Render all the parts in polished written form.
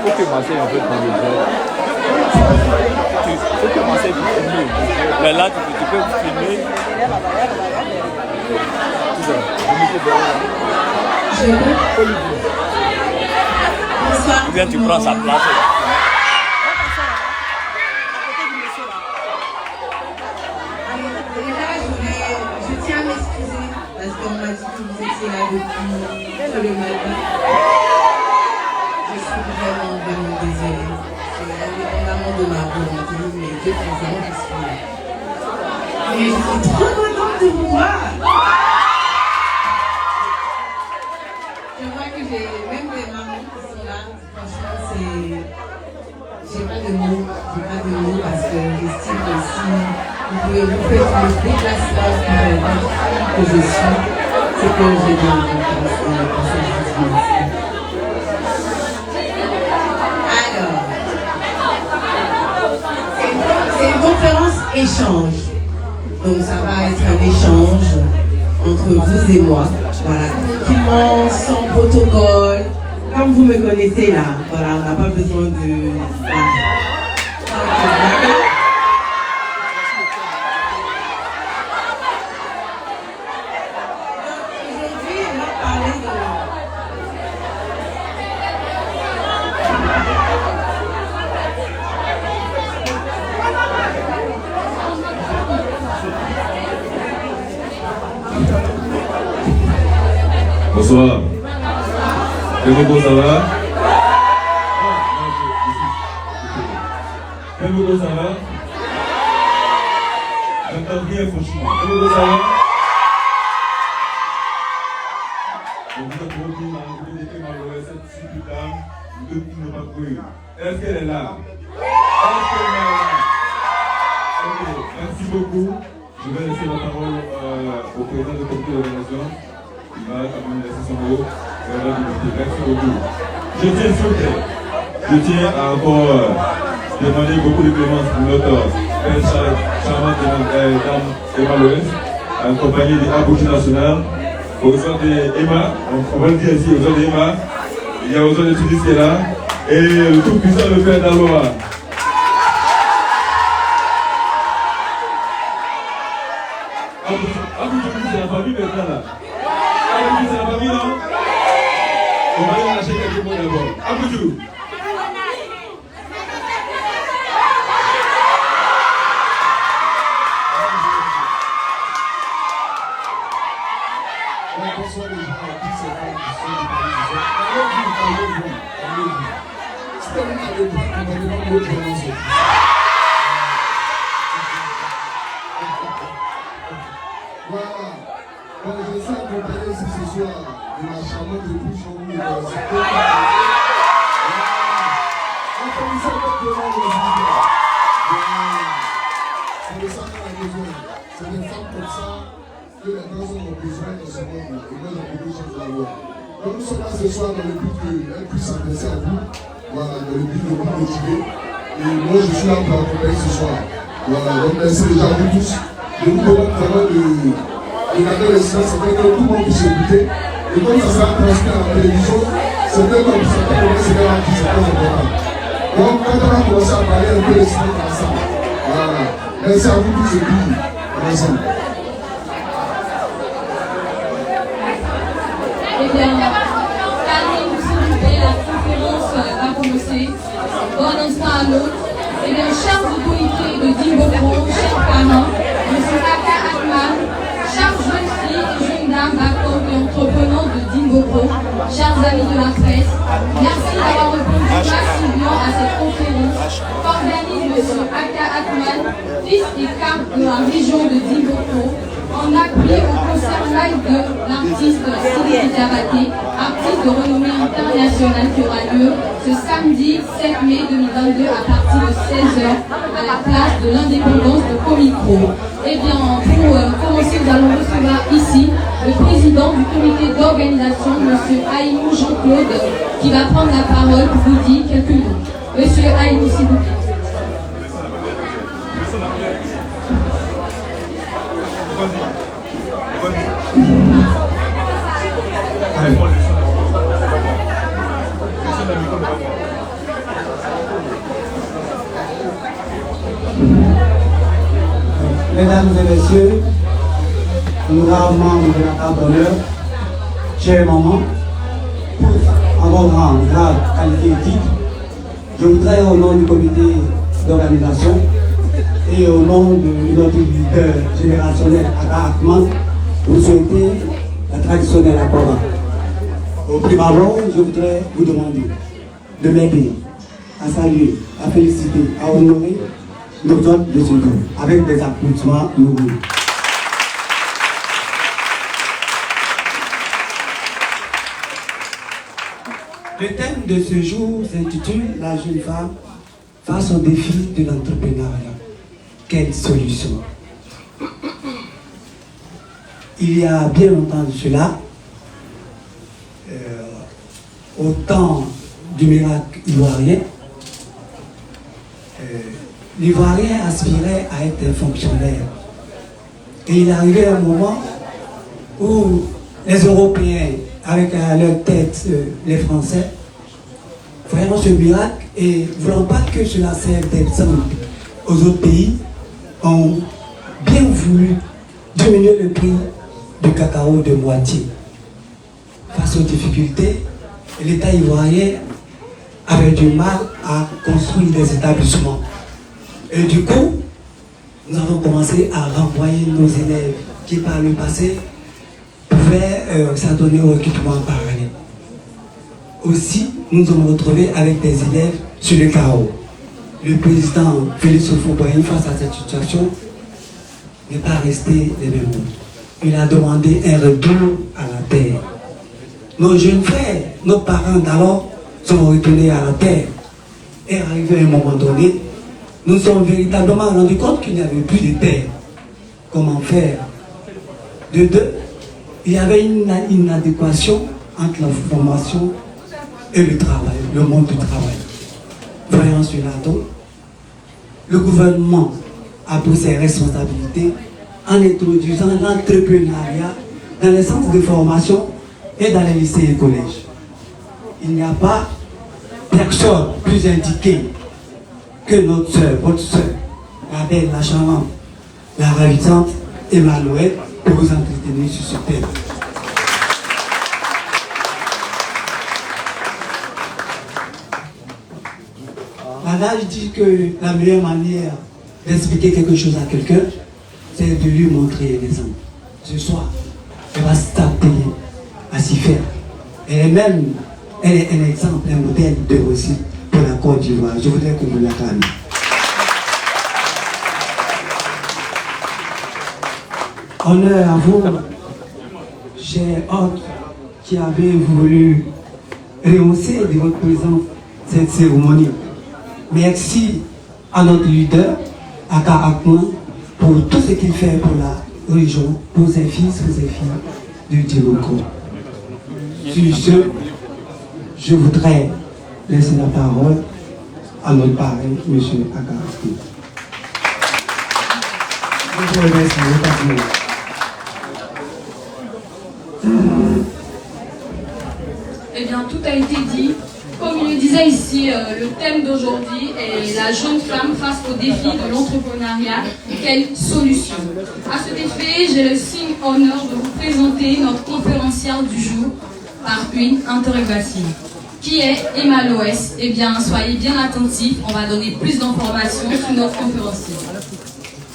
faut commencer un peu dans le jeu. Il faut commencer à filmer. Mais là, tu peux filmer. Tout ça. Ou bien tu prends sa place. Je tiens à m'excuser parce qu'on m'a dit que vous étiez là depuis le matin. Je suis vraiment désolée. Indépendamment de ma volonté, mais depuis ans, je suis là. Et je suis trop contente de vous voir. Je vois que j'ai même des mamans qui sont là. Franchement, c'est... J'ai pas de mots. Parce que j'estime que si vous pouvez vous faire le déplacement que je suis, c'est que j'ai de la confiance pour ça je vous remercie. Alors, c'est une conférence échange. Donc ça va être un échange entre vous et moi. Voilà, tranquillement, sans protocole. Comme vous me connaissez là, voilà, on n'a pas besoin de... Bonsoir. Comment ça va? Comment ça va? J'entends rien franchement. Comment ça va? Vous êtes beaucoup malheureux, cette super dame, vous ne pas cru. Est-ce qu'elle est là? Est-ce qu'elle est là? Ok, merci beaucoup. Je vais laisser la parole au président du comité d'organisation. Il va quand même laisser son mot. Merci beaucoup. Je tiens à encore demander beaucoup de clémence pour notre belle charmante dame Emma Loès, accompagnée de Abouchi National. Aux gens d'Emma, on va le dire ici, aux gens d'Emma, il y a aux gens de Tunis qui est là, et le tout puissant le père d'Aloha. Abouchi, c'est la famille maintenant là. Abouchi, c'est la famille, non? On va aller lâcher quelques mots d'abord. Abouchi. Bonsoir les gens, tous ces femmes qui sont du Paris. Allez-vous. Si vous n'allez pas, on va demander l'autre annonce. Voilà. Donc je suis accompagné ici ce soir de ma charmante épouse Jean-Louis. On commence à faire de l'angle. C'est le sang qu'on a besoin. C'est des femmes comme ça que les personnes ont besoin dans ce monde. Et moi j'ai beaucoup de chance d'avoir. Donc nous sommes là ce soir dans le but qu'elle puisse s'adresser à vous. Voilà, dans le but de vous motiver. Et moi je suis là pour accompagner ce soir. Voilà, donc merci déjà à vous tous. Je vous demande vraiment de garder le silence, c'est que tout le monde puisse écouter. Et comme ça sera transmis à la télévision, c'est que comme ça peut commencer à la qui c'est très important. Donc quand on va commencer à parler un peu de silence ensemble. Voilà. Merci à vous tous et puis ensemble. Eh bien, Karine, s'il vous plaît, la conférence va commencer. Bon instant à l'autre. Eh bien, chers autorités de Dimboko, chers parents, M. Aka Akman, chers jeunes filles et jeunes dames, acteurs et entrepreneurs de Dimboko, chers amis de la presse, merci d'avoir répondu massivement à cette conférence qu'organise M. Aka Akman, fils et cap de la région de Dimboko, en appui au concert live de l'artiste Sidi Diabaté, artiste de renommée internationale qui aura lieu ce samedi 7 mai 2022 à partir de 16h à la place de l'Indépendance de Comicro. Eh bien, pour commencer, nous allons recevoir ici le président du comité d'organisation, M. Aïmou Jean-Claude, qui va prendre la parole pour vous dire quelques mots. Monsieur Aïmou, s'il vous plaît. Mesdames et messieurs, honorables membres de la table d'honneur, chère maman, tous en votre rang, grade, qualité et titre, je voudrais au nom du comité d'organisation et au nom de notre leader générationnel Aka Akman, vous souhaiter la traditionnelle accord. Au prime abord, je voudrais vous demander de m'aider à saluer, à féliciter, à honorer nos hôtes de ce jour, avec des applaudissements nouveaux. Le thème de ce jour s'intitule « La jeune femme face au défi de l'entrepreneuriat. Quelle solution ?» Il y a bien longtemps de cela, au temps du miracle ivoirien, l'Ivoirien aspirait à être un fonctionnaire. Et il arrivait un moment où les Européens, avec à leur tête les Français, voyant ce miracle et voulant pas que cela serve d'exemple aux autres pays, ont bien voulu diminuer le prix du cacao de moitié. Face aux difficultés, l'État ivoirien avait du mal à construire des établissements. Et du coup, nous avons commencé à renvoyer nos élèves qui par le passé pouvaient pouvaient s'adonner au recrutement en parallèle. Aussi, nous nous sommes retrouvés avec des élèves sur le carreau. Le président Félix Houphouët-Boigny, face à cette situation, n'est pas resté les mêmes mots. Il a demandé un retour à la terre. Nos jeunes frères, nos parents d'alors sont retournés à la terre. Et arrivé à un moment donné, nous nous sommes véritablement rendus compte qu'il n'y avait plus de terre. Comment faire? De deux, il y avait une inadéquation entre la formation et le travail, le monde du travail. Voyant cela donc, le gouvernement a pris ses responsabilités en introduisant l'entrepreneuriat dans les centres de formation et dans les lycées et collèges. Il n'y a pas personne plus indiqué que notre soeur, votre soeur, la belle, la charmante, la ravissante Emmanuel pour vous entretenir sur ce thème. L'adage dit que la meilleure manière d'expliquer quelque chose à quelqu'un, c'est de lui montrer l'exemple. Ce soir, elle va s'atteler à s'y faire. Elle est un exemple, un modèle de réussite pour la Côte d'Ivoire. Je voudrais que vous l'acclamiez. Honneur à vous, chers hôtes, qui avez voulu rehausser de votre présence cette cérémonie. Merci à notre leader, Aka Akman, pour tout ce qu'il fait pour la région, pour ses fils, pour ses filles du Djibouti. Sur ce, je voudrais laisser la parole à notre parrain, M. Aka Akman. Je vous remercie, Eh bien, tout a été dit. Comme il le disait ici, le thème d'aujourd'hui est la jeune femme face au défi de l'entrepreneuriat. Quelle solution? À cet effet, j'ai le signe honneur de vous présenter notre conférencière du jour par une interrogation. Qui est Emma Loès? Eh bien, soyez bien attentifs, on va donner plus d'informations sur notre conférencière.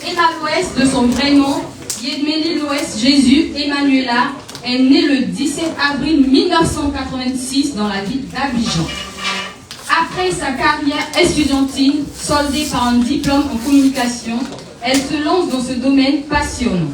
Emma Loès, de son vrai nom, Yedmeli Loès Jésus Emmanuela, est née le 17 avril 1986 dans la ville d'Abidjan. Après sa carrière estudiantine, soldée par un diplôme en communication, elle se lance dans ce domaine passionnant.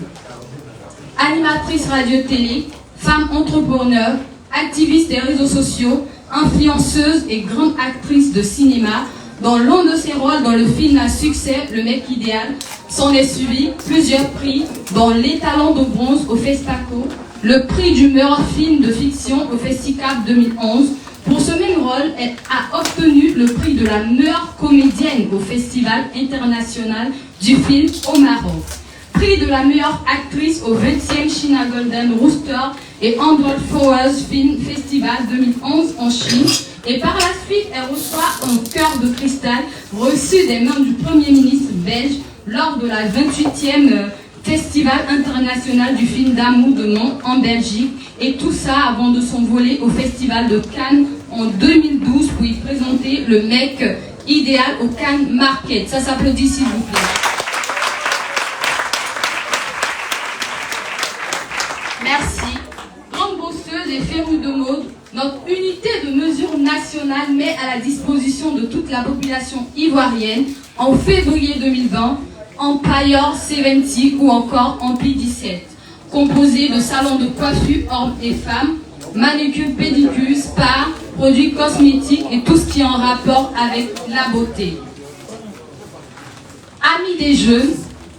Animatrice radio-télé, femme entrepreneur, activiste des réseaux sociaux, influenceuse et grande actrice de cinéma, dans l'un de ses rôles dans le film à succès Le Mec Idéal, s'en est suivi plusieurs prix, dont les Talents de Bronze au Festaco, le prix du meilleur film de fiction au Festicap 2011. Pour ce même rôle, elle a obtenu le prix de la meilleure comédienne au Festival international du film au Maroc. Prix de la meilleure actrice au 20e China Golden Rooster et Android Flowers Film Festival 2011 en Chine. Et par la suite, elle reçoit un cœur de cristal reçu des mains du Premier ministre belge lors de la 28e Festival international du film d'amour de Mons en Belgique, et tout ça avant de s'envoler au Festival de Cannes en 2012 pour y présenter Le Mec Idéal au Cannes Market. Ça s'applaudit s'il vous plaît. Merci. Grande bosseuse et férue de mode, notre unité de mesure nationale met à la disposition de toute la population ivoirienne en février 2020 Empire 70 ou encore Ampli 17, composé de salons de coiffure hommes et femmes, manucure, pédicure, spa, produits cosmétiques et tout ce qui est en rapport avec la beauté. Amis des jeunes,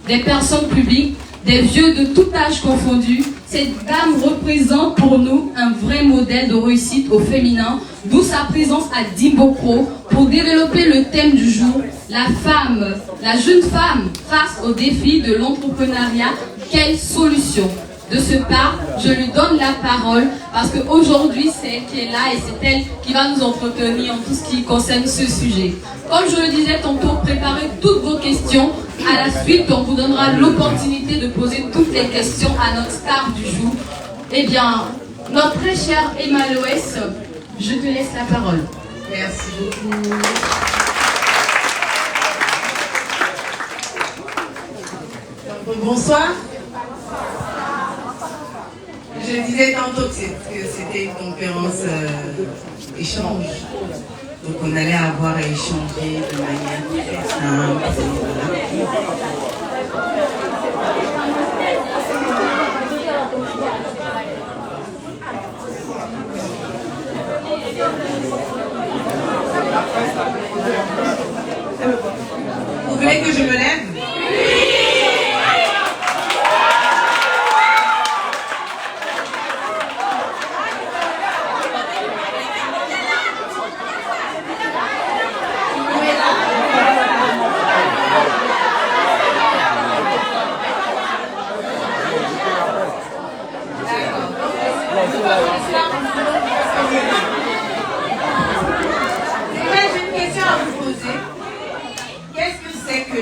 des personnes publiques, des vieux de tout âge confondus, cette dame représente pour nous un vrai modèle de réussite au féminin, d'où sa présence à Dimbokro pour développer le thème du jour, la femme, la jeune femme face au défi de l'entrepreneuriat, quelle solution? De ce pas, je lui donne la parole parce qu'aujourd'hui c'est elle qui est là et c'est elle qui va nous entretenir en tout ce qui concerne ce sujet. Comme je le disais tantôt, préparez toutes vos questions. À la suite, on vous donnera l'opportunité de poser toutes les questions à notre star du jour. Eh bien, notre très chère Emma Loès, je te laisse la parole. Merci beaucoup. Bonsoir. Je Je disais tantôt que c'était une conférence échange. Donc on allait avoir à échanger de manière très simple. Vous voulez que je me lève?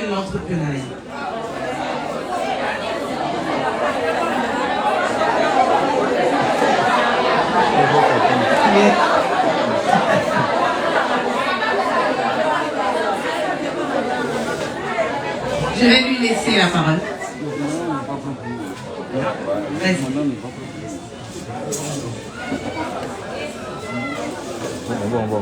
L'entrepreneuriat. Je vais lui laisser la parole. Bon.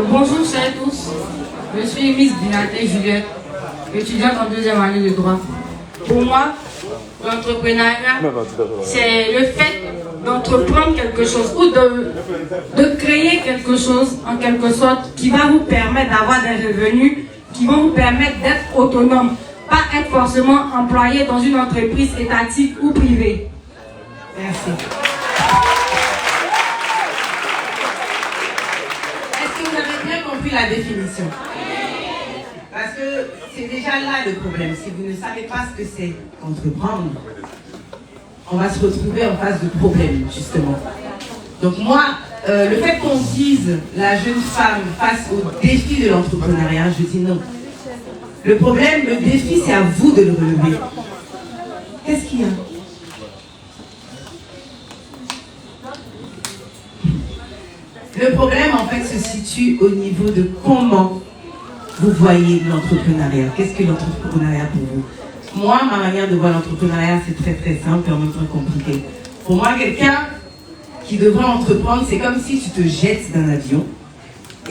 Bonjour à tous, je suis Miss Binaté Juliette, étudiante en 2e année de droit. Pour moi, l'entrepreneuriat, c'est le fait d'entreprendre quelque chose ou de créer quelque chose en quelque sorte qui va vous permettre d'avoir des revenus, qui vont vous permettre d'être autonome, pas être forcément employé dans une entreprise étatique ou privée. Merci. La définition. Parce que c'est déjà là le problème. Si vous ne savez pas ce que c'est entreprendre, on va se retrouver en face de problèmes, justement. Donc moi, le fait qu'on dise la jeune femme face au défi de l'entrepreneuriat, je dis non. Le problème, le défi, c'est à vous de le relever. Qu'est-ce qu'il y a? Le problème, en fait, se situe au niveau de comment vous voyez l'entrepreneuriat. Qu'est-ce que l'entrepreneuriat pour vous? Moi, ma manière de voir l'entrepreneuriat, c'est très très simple et en même temps compliqué. Pour moi, quelqu'un qui devrait entreprendre, c'est comme si tu te jettes d'un avion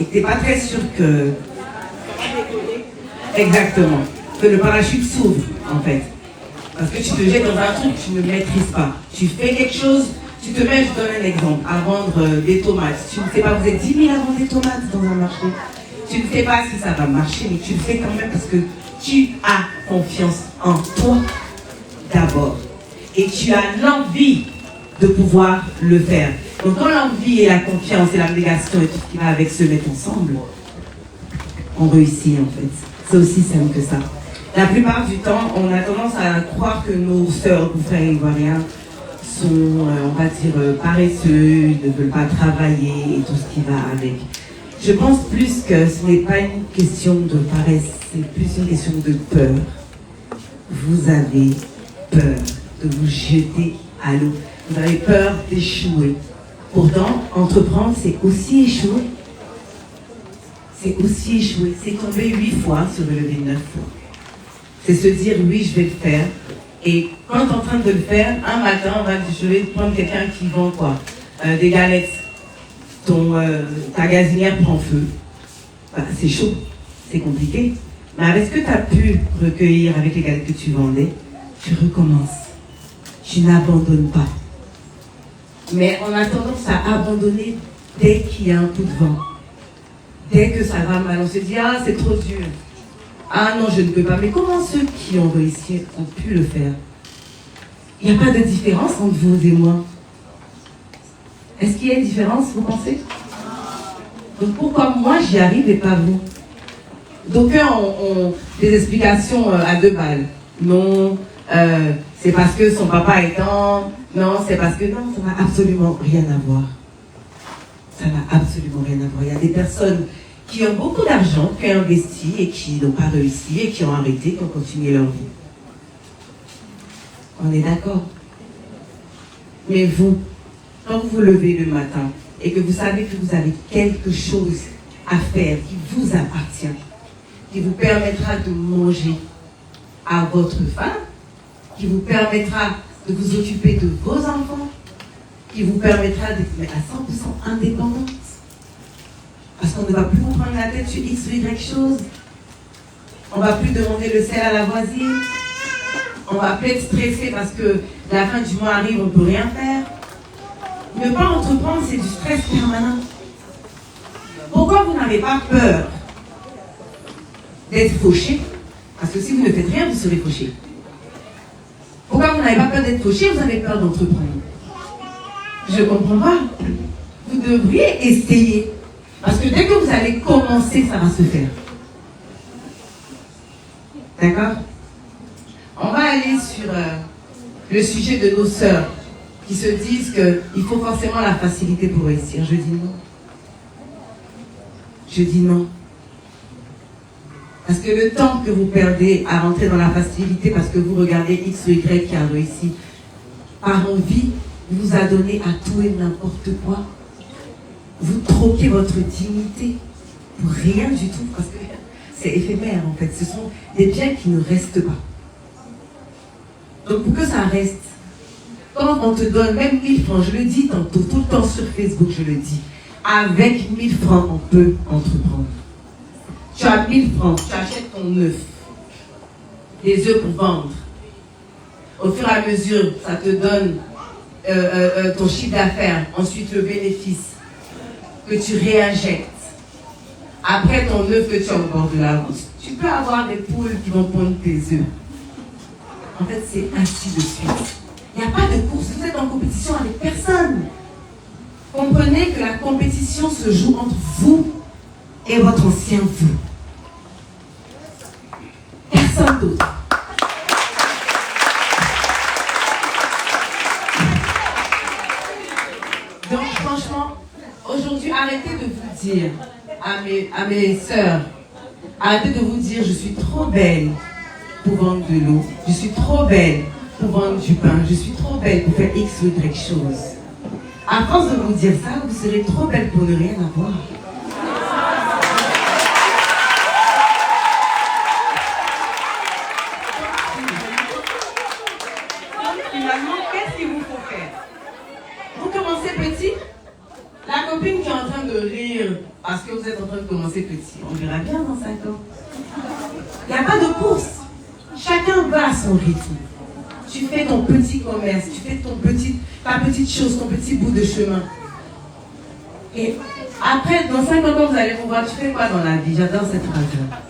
et que tu n'es pas très sûr que... Exactement. Que le parachute s'ouvre, en fait. Parce que tu te jettes dans un truc que tu ne maîtrises pas. Tu fais quelque chose... Tu te mets, je donne un exemple, à vendre des tomates. Tu ne sais pas, vous êtes 10 000 à vendre des tomates dans un marché. Tu ne sais pas si ça va marcher, mais tu le fais quand même parce que tu as confiance en toi d'abord. Et tu as l'envie de pouvoir le faire. Donc quand l'envie et la confiance et l'abnégation et tout ce qui va avec se mettent ensemble, on réussit en fait. C'est aussi simple que ça. La plupart du temps, on a tendance à croire que nos sœurs ou frères ivoiriens sont, on va dire, paresseux, ne veulent pas travailler et tout ce qui va avec. Je pense plus que ce n'est pas une question de paresse, c'est plus une question de peur. Vous avez peur de vous jeter à l'eau. Vous avez peur d'échouer. Pourtant, entreprendre, c'est aussi échouer. C'est aussi échouer. C'est tomber 8 fois, se relever 9 fois. C'est se dire, oui, je vais le faire. Et quand tu es en train de le faire, un matin, je vais prendre quelqu'un qui vend quoi? Des galettes. Ta gazinière prend feu. Bah, c'est chaud, c'est compliqué. Mais avec ce que tu as pu recueillir avec les galettes que tu vendais, tu recommences. Tu n'abandonnes pas. Mais on a tendance à abandonner dès qu'il y a un coup de vent. Dès que ça va mal, on se dit, ah, c'est trop dur. Ah non, je ne peux pas. Mais comment ceux qui ont réussi ont pu le faire? Il n'y a pas de différence entre vous et moi. Est-ce qu'il y a une différence, vous pensez? Donc pourquoi moi j'y arrive et pas vous? D'aucuns ont des explications à 2 balles. Non, c'est parce que son papa est en... Non, c'est parce que... Non, ça n'a absolument rien à voir. Ça n'a absolument rien à voir. Il y a des personnes qui ont beaucoup d'argent, qui ont investi et qui n'ont pas réussi et qui ont arrêté, qui ont continué leur vie. On est d'accord. Mais vous, quand vous vous levez le matin et que vous savez que vous avez quelque chose à faire qui vous appartient, qui vous permettra de manger à votre faim, qui vous permettra de vous occuper de vos enfants, qui vous permettra d'être à 100% indépendante. Parce qu'on ne va plus vous prendre la tête sur X ou Y chose. On ne va plus demander le sel à la voisine. On va plus être stressé parce que la fin du mois arrive, on ne peut rien faire. Ne pas entreprendre, c'est du stress permanent. Pourquoi vous n'avez pas peur d'être fauché? Parce que si vous ne faites rien, vous serez fauché. Pourquoi vous n'avez pas peur d'être fauché? Vous avez peur d'entreprendre. Je ne comprends pas. Vous devriez essayer. Parce que dès que vous allez commencer, ça va se faire. D'accord? On va aller sur le sujet de nos sœurs qui se disent qu'il faut forcément la facilité pour réussir. Je dis non. Je dis non. Parce que le temps que vous perdez à rentrer dans la facilité parce que vous regardez X ou Y qui a réussi, par envie, vous a donné à tout et n'importe quoi. Vous troquez votre dignité pour rien du tout parce que c'est éphémère en fait. Ce sont des biens qui ne restent pas. Donc pour que ça reste, quand on te donne même 1000 francs, je le dis tantôt, tout le temps sur Facebook, je le dis, avec 1000 francs, on peut entreprendre. Tu as 1000 francs, tu achètes ton œuf, des œufs pour vendre. Au fur et à mesure, ça te donne ton chiffre d'affaires, ensuite le bénéfice que tu réinjectes. Après ton œuf que tu as au bord de la route, tu peux avoir des poules qui vont pondre tes œufs. En fait, c'est ainsi de suite. Il n'y a pas de course, vous êtes en compétition avec personne. Comprenez que la compétition se joue entre vous et votre ancien vous. Personne d'autre. Donc franchement, aujourd'hui, arrêtez de vous dire à mes sœurs, arrêtez de vous dire je suis trop belle pour vendre de l'eau, je suis trop belle pour vendre du pain, je suis trop belle pour faire X ou Y chose. À force de vous dire ça, vous serez trop belle pour ne rien avoir. Finalement, qu'est-ce qu'il vous faut faire? Vous commencez petit. La copine qui est en train de rire parce que vous êtes en train de commencer petit, on verra bien dans 5 ans. Il n'y a pas de course. Chacun va à son rythme. Tu fais ton petit commerce, tu fais ta petite chose, ton petit bout de chemin. Et après, dans 50 ans, vous allez vous voir, tu fais quoi dans la vie? J'adore cette phrase-là.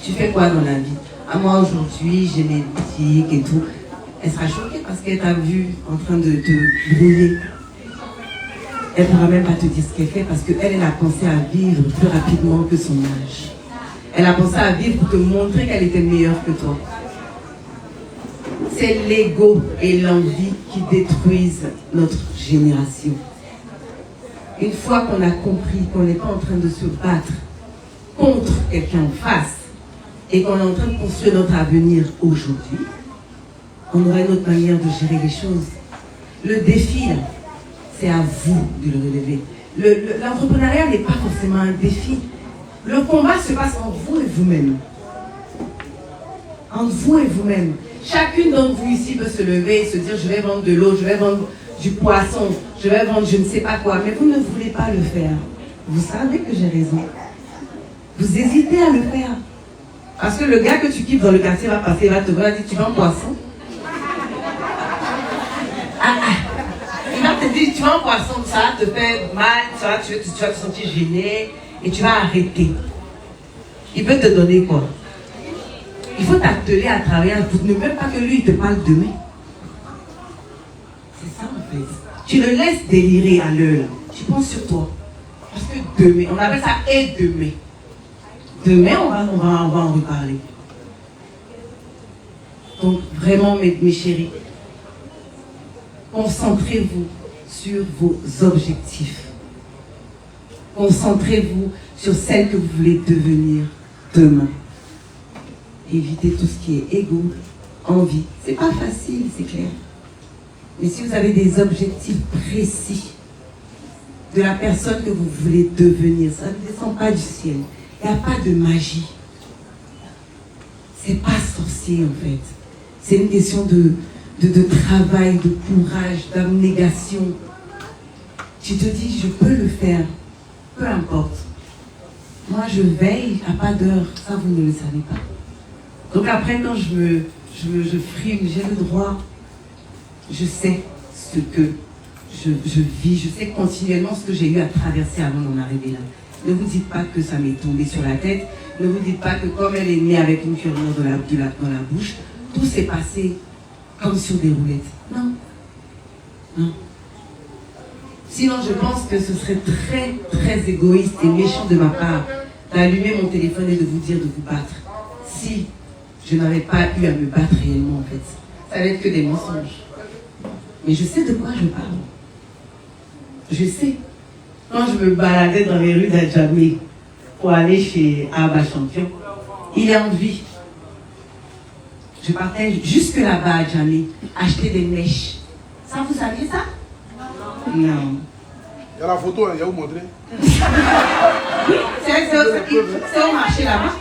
Tu fais quoi dans la vie? À moi, aujourd'hui, j'ai mes boutiques et tout. Elle sera choquée parce qu'elle t'a vu en train de te brouiller. Elle ne pourra même pas te dire ce qu'elle fait parce qu'elle a pensé à vivre plus rapidement que son âge. Elle a pensé à vivre pour te montrer qu'elle était meilleure que toi. C'est l'ego et l'envie qui détruisent notre génération. Une fois qu'on a compris qu'on n'est pas en train de se battre contre quelqu'un en face et qu'on est en train de construire notre avenir aujourd'hui, on aura une autre manière de gérer les choses. Le défi, c'est à vous de le relever. L'entrepreneuriat n'est pas forcément un défi. Le combat se passe entre vous et vous-même. Entre vous et vous-même. Chacune d'entre vous ici peut se lever et se dire je vais vendre de l'eau, je vais vendre du poisson, je vais vendre je ne sais pas quoi. Mais vous ne voulez pas le faire. Vous savez que j'ai raison. Vous hésitez à le faire. Parce que le gars que tu quittes dans le quartier va passer, il va te voir, il va dire tu vends poisson. Il va te dire tu vends poisson, ça va te faire mal, tu vas te sentir gêné et tu vas arrêter. Il peut te donner quoi? Il faut t'atteler à travailler pour ne même pas que lui il te parle demain. C'est ça en fait. Tu le laisses délirer à l'heure. Tu penses sur toi. Parce que demain, on appelle ça et demain. Demain, on va en reparler. Donc vraiment mes chéris, concentrez-vous sur vos objectifs. Concentrez-vous sur celle que vous voulez devenir demain. Évitez tout ce qui est égo, envie. C'est pas facile, c'est clair. Mais si vous avez des objectifs précis de la personne que vous voulez devenir, ça ne descend pas du ciel. Il n'y a pas de magie. C'est pas sorcier en fait. C'est une question de travail, de courage, d'abnégation. Tu te dis, je peux le faire, peu importe. Moi, je veille à pas d'heure, ça vous ne le savez pas. Donc après, quand je frime, j'ai le droit, je sais ce que je vis, je sais continuellement ce que j'ai eu à traverser avant d'en arriver là. Ne vous dites pas que ça m'est tombé sur la tête, ne vous dites pas que comme elle est née avec une cuillère dans la bouche, tout s'est passé comme sur des roulettes. Non. Non. Sinon, je pense que ce serait très, très égoïste et méchant de ma part d'allumer mon téléphone et de vous dire de vous battre. Si je n'avais pas eu à me battre réellement, en fait. Ça va être que des mensonges. Mais je sais de quoi je parle. Je sais. Quand je me baladais dans les rues d'Adjamé pour aller chez Abba Champion, il est en vie. Je partais jusque là-bas à Adjamé, acheter des mèches. Ça, vous saviez ça? Non. Il y a la photo, il y a où montrer? C'est au marché là-bas.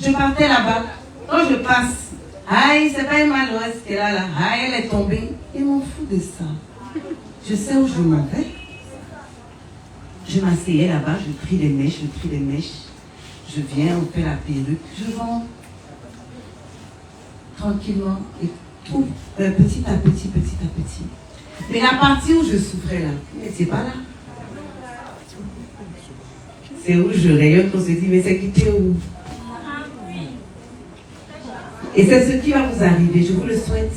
Je partais là-bas. Quand je passe, aïe, c'est pas une malouesse qui est là, aïe, elle est tombée. Ils m'en foutent de ça. Je sais où je m'en vais. Je m'asseyais là-bas, je pris des mèches, Je viens, on fait la perruque, je vends tranquillement et tout, petit à petit. Mais la partie où je souffrais là, mais c'est pas là. C'est où je rayonne qu'on se dit, mais c'est quitté où? Et c'est ce qui va vous arriver, je vous le souhaite.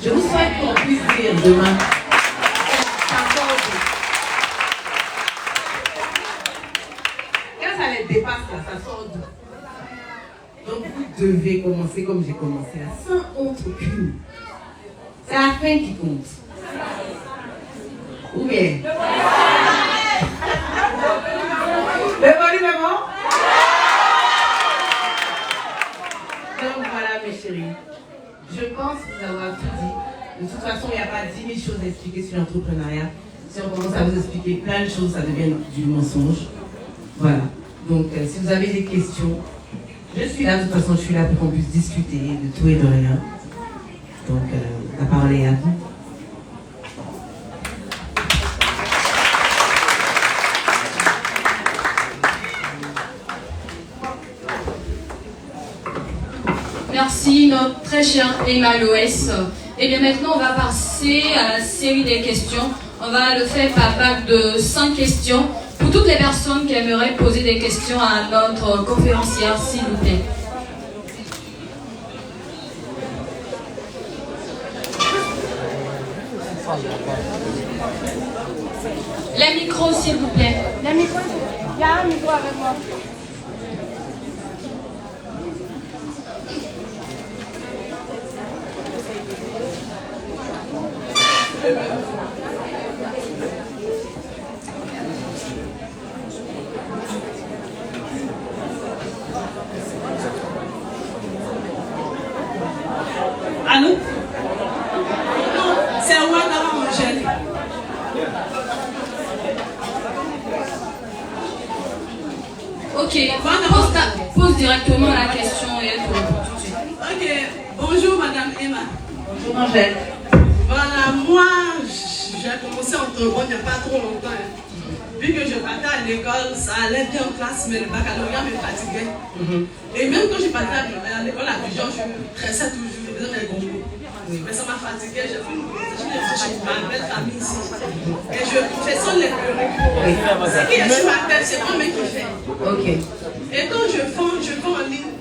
Je vous souhaite qu'on puisse dire demain. Quand ça les dépasse là, ça sort d'où? Donc vous devez commencer comme j'ai commencé là, sans honte aucune. C'est la fin qui compte. Ou bien? Le body maman? Donc voilà mes chéris. Je pense vous avoir tout dit. De toute façon, il n'y a pas 10 000 choses à expliquer sur l'entrepreneuriat. Si on commence à vous expliquer plein de choses, ça devient du mensonge. Voilà. Donc si vous avez des questions, je suis là. De toute façon, je suis là pour qu'on puisse discuter de tout et de rien. Donc la parole est à vous. Merci, notre très chère Emma Loès. Et bien maintenant, on va passer à la série des questions. On va le faire par vague de 5 questions pour toutes les personnes qui aimeraient poser des questions à notre conférencière, s'il vous plaît. Les micros, s'il vous plaît. Les micros, il y a un micro avec moi. Allô? C'est un Ouattara Angèle. Ok, pose directement la question et elle te répond tout de suite. Ok, bonjour Madame Emma. Bonjour Angèle. Voilà, moi j'ai commencé à entreprendre il n'y a pas trop longtemps. Vu que je partais à l'école, ça allait bien en classe, mais le baccalauréat me fatiguait. Et même quand je partais à l'école à Dijon, je tressais toujours, je faisais mes gombos. Mais ça m'a fatigué, j'ai fait une chez ma belle famille ici. Et je fais ça les perruques. Ce qui est sur ma tête, c'est moi-même qui fais. Ok. Et quand je vends en ligne,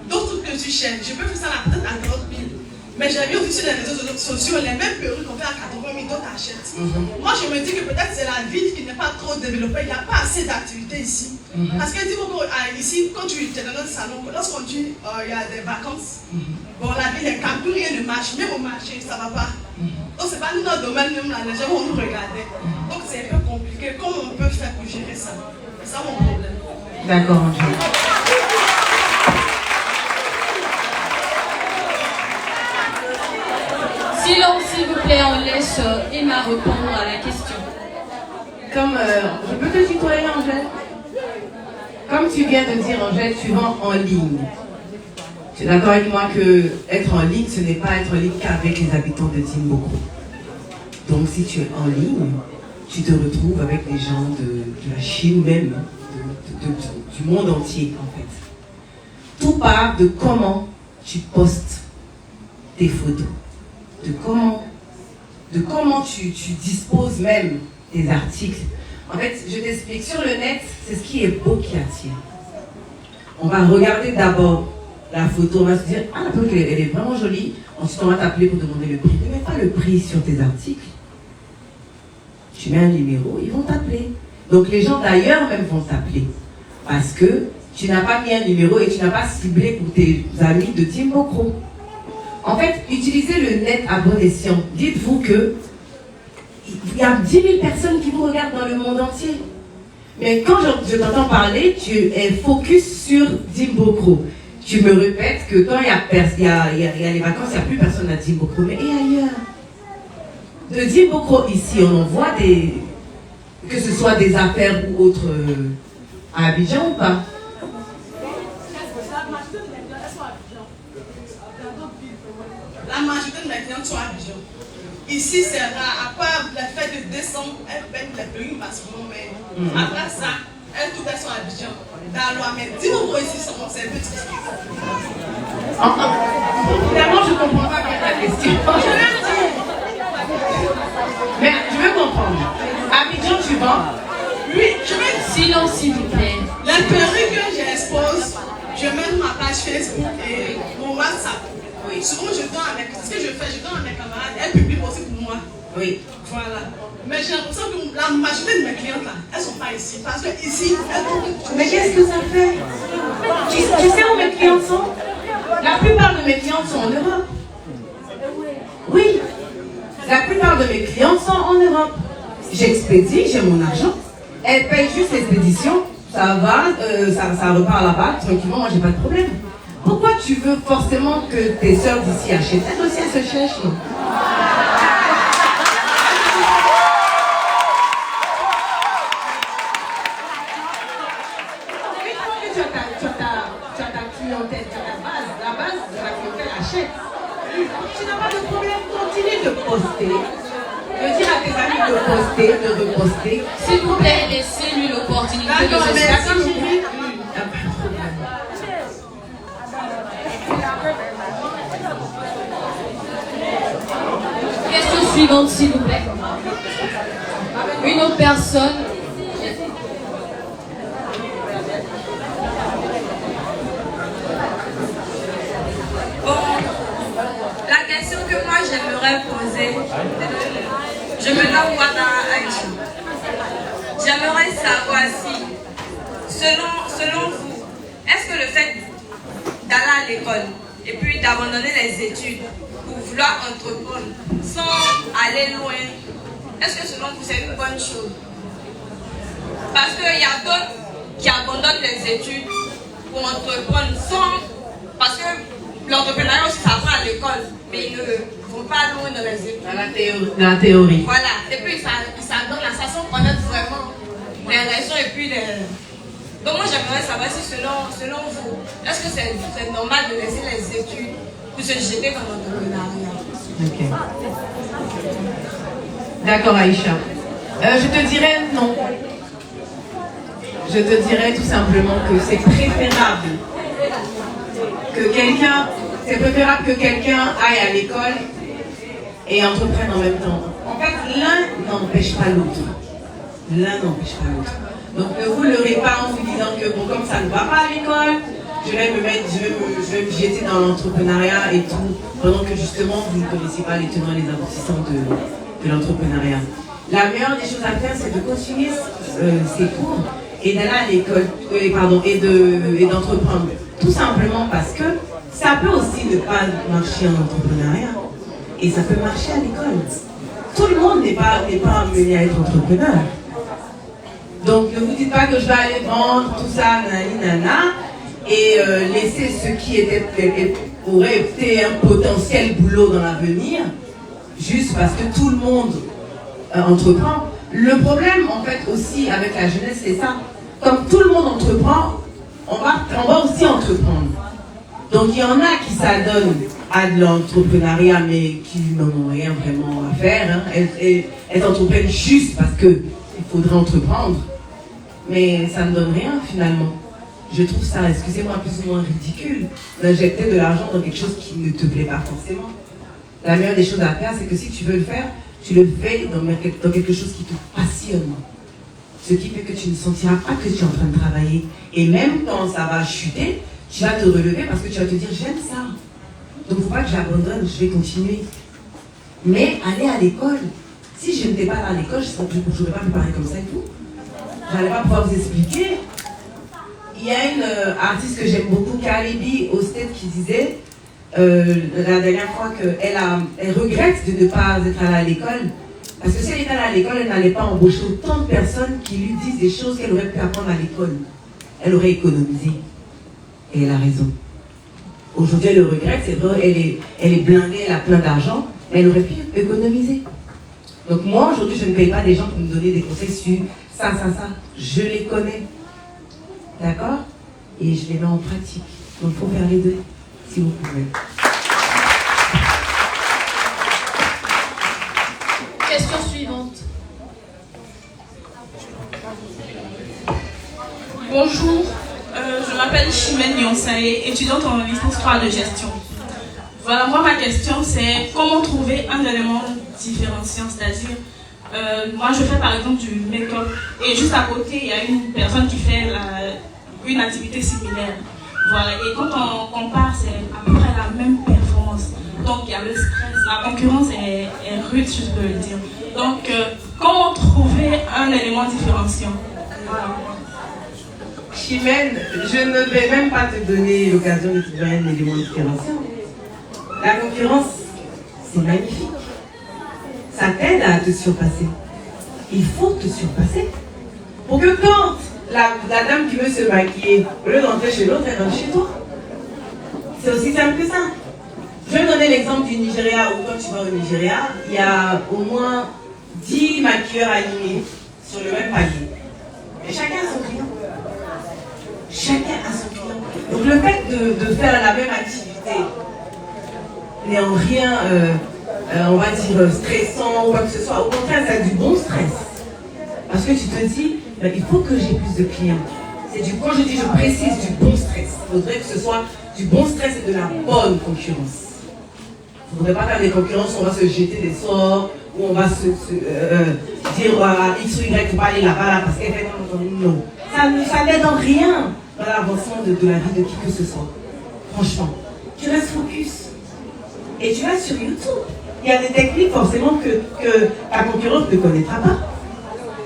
d'autres trucs que tu cherches, je peux faire ça à la tête à 30 000. Mais j'ai vu aussi sur les réseaux sociaux, les mêmes perruques qu'on fait à 80 000, d'autres achètent. Moi, je me dis que peut-être c'est la ville qui n'est pas trop développée, il n'y a pas assez d'activités ici. Parce que dis-moi, ici, quand tu es dans un salon, lorsqu'on dit il y a des vacances, bon, la ville est calme, plus rien ne marche, même au marché, ça ne va pas. Donc, ce n'est pas notre domaine, même là, les gens vont nous regarder. Donc, c'est un peu compliqué. Comment on peut faire pour gérer ça? C'est ça mon problème. D'accord, Angèle. Silence, s'il vous plaît, on laisse Emma répondre à la question. Comme, je peux te tutoyer, Angèle? comme tu viens de dire, Angèle, tu vends en ligne. Tu es d'accord avec moi que être en ligne, ce n'est pas être en ligne qu'avec les habitants de Timbuktu. Donc si tu es en ligne, tu te retrouves avec des gens de la Chine même, du monde entier en fait. Tout part de comment tu postes tes photos, de comment tu disposes même tes articles. En fait, je t'explique, sur le net, c'est ce qui est beau qui attire. On va regarder d'abord la photo, on va se dire, ah la photo elle est vraiment jolie, ensuite on va t'appeler pour demander le prix. Ne mets pas le prix sur tes articles. Tu mets un numéro, ils vont t'appeler. Donc les gens d'ailleurs même vont t'appeler. Parce que tu n'as pas mis un numéro et tu n'as pas ciblé pour tes amis de Timbuktu. En fait, utilisez le net à bon escient. Dites-vous que il y a 10 000 personnes qui vous regardent dans le monde entier. Mais quand je t'entends parler, tu es focus sur Timbuktu. Tu me répètes que quand il y a les vacances, il n'y a plus personne à Timbuktu. Mais et ailleurs? De Timbuktu ici, on en voit que ce soit des affaires ou autres à Abidjan ou pas? La majorité de mes clientes sont à Abidjan. Ici, c'est rare, à part la fête de décembre, elles peignent les pays masculins, mais après ça, elles toutes elles sont à Abidjan. Dans la mais dis-moi ici, c'est un peu triste. Vraiment, je ne comprends pas bien la question. Mais je veux comprendre. Abidjan, tu vends? Oui, je vais. Silence, s'il vous plaît. Les perruques que j'expose, je mets ma page Facebook et mon WhatsApp. Oui. Souvent, je donne avec. Ce que je fais, je donne à mes camarades. Elles publient aussi pour moi. Oui. Voilà. Mais j'ai l'impression que la majorité de mes clientes là, elles ne sont pas ici. Parce que ici, elles trouvent. Mais qu'est-ce que ça fait? Tu sais où mes clientes sont? La plupart de mes clientes sont en Europe. Oui. La plupart de mes clientes sont en Europe. J'expédie, j'ai mon argent. Elles payent juste l'expédition. Ça va, ça repart là-bas, tranquillement, moi j'ai pas de problème. Pourquoi tu veux forcément que tes sœurs d'ici achètent? Elles aussi, elles se cherchent. Tu as ta clientèle, tu as la base de la clientèle achète. Tu n'as pas de problème, continue de poster. De dire à tes amis de poster, de reposter. S'il vous plaît, laissez-lui l'opportunité de se exprimer. Question suivante, s'il vous plaît. Une autre personne. Bon, la question que moi j'aimerais poser, je me nomme Wada Aïcha. J'aimerais savoir si, selon vous, est-ce que le fait d'aller à l'école et puis d'abandonner les études pour vouloir entreprendre sans aller loin, est-ce que selon vous c'est une bonne chose? Parce qu'il y a d'autres qui abandonnent les études pour entreprendre sans... Parce que l'entrepreneuriat aussi s'apprend à l'école, mais ils ne vont pas loin dans les études. Dans la théorie. Voilà, et puis ils s'adonnent à ça sans connaître vraiment les raisons et puis les... Donc moi j'aimerais savoir si selon vous, est-ce que c'est normal de laisser les études pour se jeter dans l'entrepreneuriat? Ok. D'accord Aïcha. Je te dirais non. Je te dirais tout simplement que c'est préférable que quelqu'un aille à l'école et entreprenne en même temps. En fait, l'un n'empêche pas l'autre. L'un n'empêche pas l'autre. Donc ne vous leurrez pas en vous disant que bon, comme ça ne va pas à l'école, je vais me jeter dans l'entrepreneuriat et tout, pendant que justement vous ne connaissez pas les tenants et les aboutissants de l'entrepreneuriat. La meilleure des choses à faire, c'est de continuer ses cours et d'aller à l'école, et d'entreprendre. Tout simplement parce que ça peut aussi ne pas marcher en entrepreneuriat et ça peut marcher à l'école. Tout le monde n'est pas amené à être entrepreneur. Donc ne vous dites pas que je vais aller vendre tout ça, nana, et laisser ce qui aurait été un potentiel boulot dans l'avenir, juste parce que tout le monde entreprend. Le problème en fait aussi avec la jeunesse, c'est ça. Comme tout le monde entreprend, on va aussi entreprendre. Donc il y en a qui s'adonnent à de l'entrepreneuriat, mais qui n'en ont rien vraiment à faire. Hein. Elles entreprennent juste parce qu'il faudrait entreprendre. Mais ça ne donne rien finalement. Je trouve ça, excusez-moi, plus ou moins ridicule d'injecter de l'argent dans quelque chose qui ne te plaît pas forcément. La meilleure des choses à faire, c'est que si tu veux le faire, tu le fais dans quelque chose qui te passionne. Ce qui fait que tu ne sentiras pas que tu es en train de travailler. Et même quand ça va chuter, tu vas te relever parce que tu vas te dire j'aime ça. Donc il ne faut pas que j'abandonne, je vais continuer. Mais aller à l'école, si je n'étais pas à l'école, je n'aurais pas pu parler comme ça et tout. Je n'allais pas pouvoir vous expliquer. Il y a une artiste que j'aime beaucoup, Cardi B, au Stade, qui disait la dernière fois qu'elle regrette de ne pas être allée à l'école. Parce que si elle était allée à l'école, elle n'allait pas embaucher autant de personnes qui lui disent des choses qu'elle aurait pu apprendre à l'école. Elle aurait économisé. Et elle a raison. Aujourd'hui, elle le regrette, c'est vrai, elle est blindée, elle a plein d'argent, mais elle aurait pu économiser. Donc moi, aujourd'hui, je ne paye pas des gens pour me donner des conseils sur ça. Je les connais. D'accord? Et je les mets en pratique. Donc il faut faire les deux, si vous pouvez. Question suivante. Bonjour, je m'appelle Chimène Yonsae, étudiante en licence 3 de gestion. Voilà, moi ma question c'est comment trouver un élément différenciant, c'est-à-dire moi je fais par exemple du make-up et juste à côté il y a une personne qui fait une activité similaire. Voilà, et quand on compare c'est à peu près la même performance. Donc il y a le stress, la concurrence est rude, je peux le dire. Donc comment trouver un élément différenciant? Voilà. Chimène, je ne vais même pas te donner l'occasion de trouver un élément différenciant. La concurrence, c'est magnifique. Ça t'aide à te surpasser. Il faut te surpasser. Pour que quand la dame qui veut se maquiller, au lieu d'entrer chez l'autre, elle rentre chez toi. C'est aussi simple que ça. Je vais donner l'exemple du Nigeria, où quand tu vas au Nigeria, il y a au moins 10 maquilleurs animés sur le même palier. Et chacun a son client. Chacun a son client. Donc le fait de faire la même activité n'est en rien, on va dire, stressant ou quoi que ce soit. Au contraire, ça a du bon stress. Parce que tu te dis, il faut que j'ai plus de clients. Quand je dis, je précise du bon stress. Il faudrait que ce soit du bon stress et de la bonne concurrence. Il ne faudrait pas faire des concurrences où on va se jeter des sorts, où on va se dire à X ou Y, il ne faut pas aller là-bas parce qu'elle fait non. Ça n'aide en rien dans l'avancement de la vie de qui que ce soit. Franchement, tu restes focus. Et tu restes sur YouTube. Il y a des techniques forcément que ta concurrence ne connaîtra pas.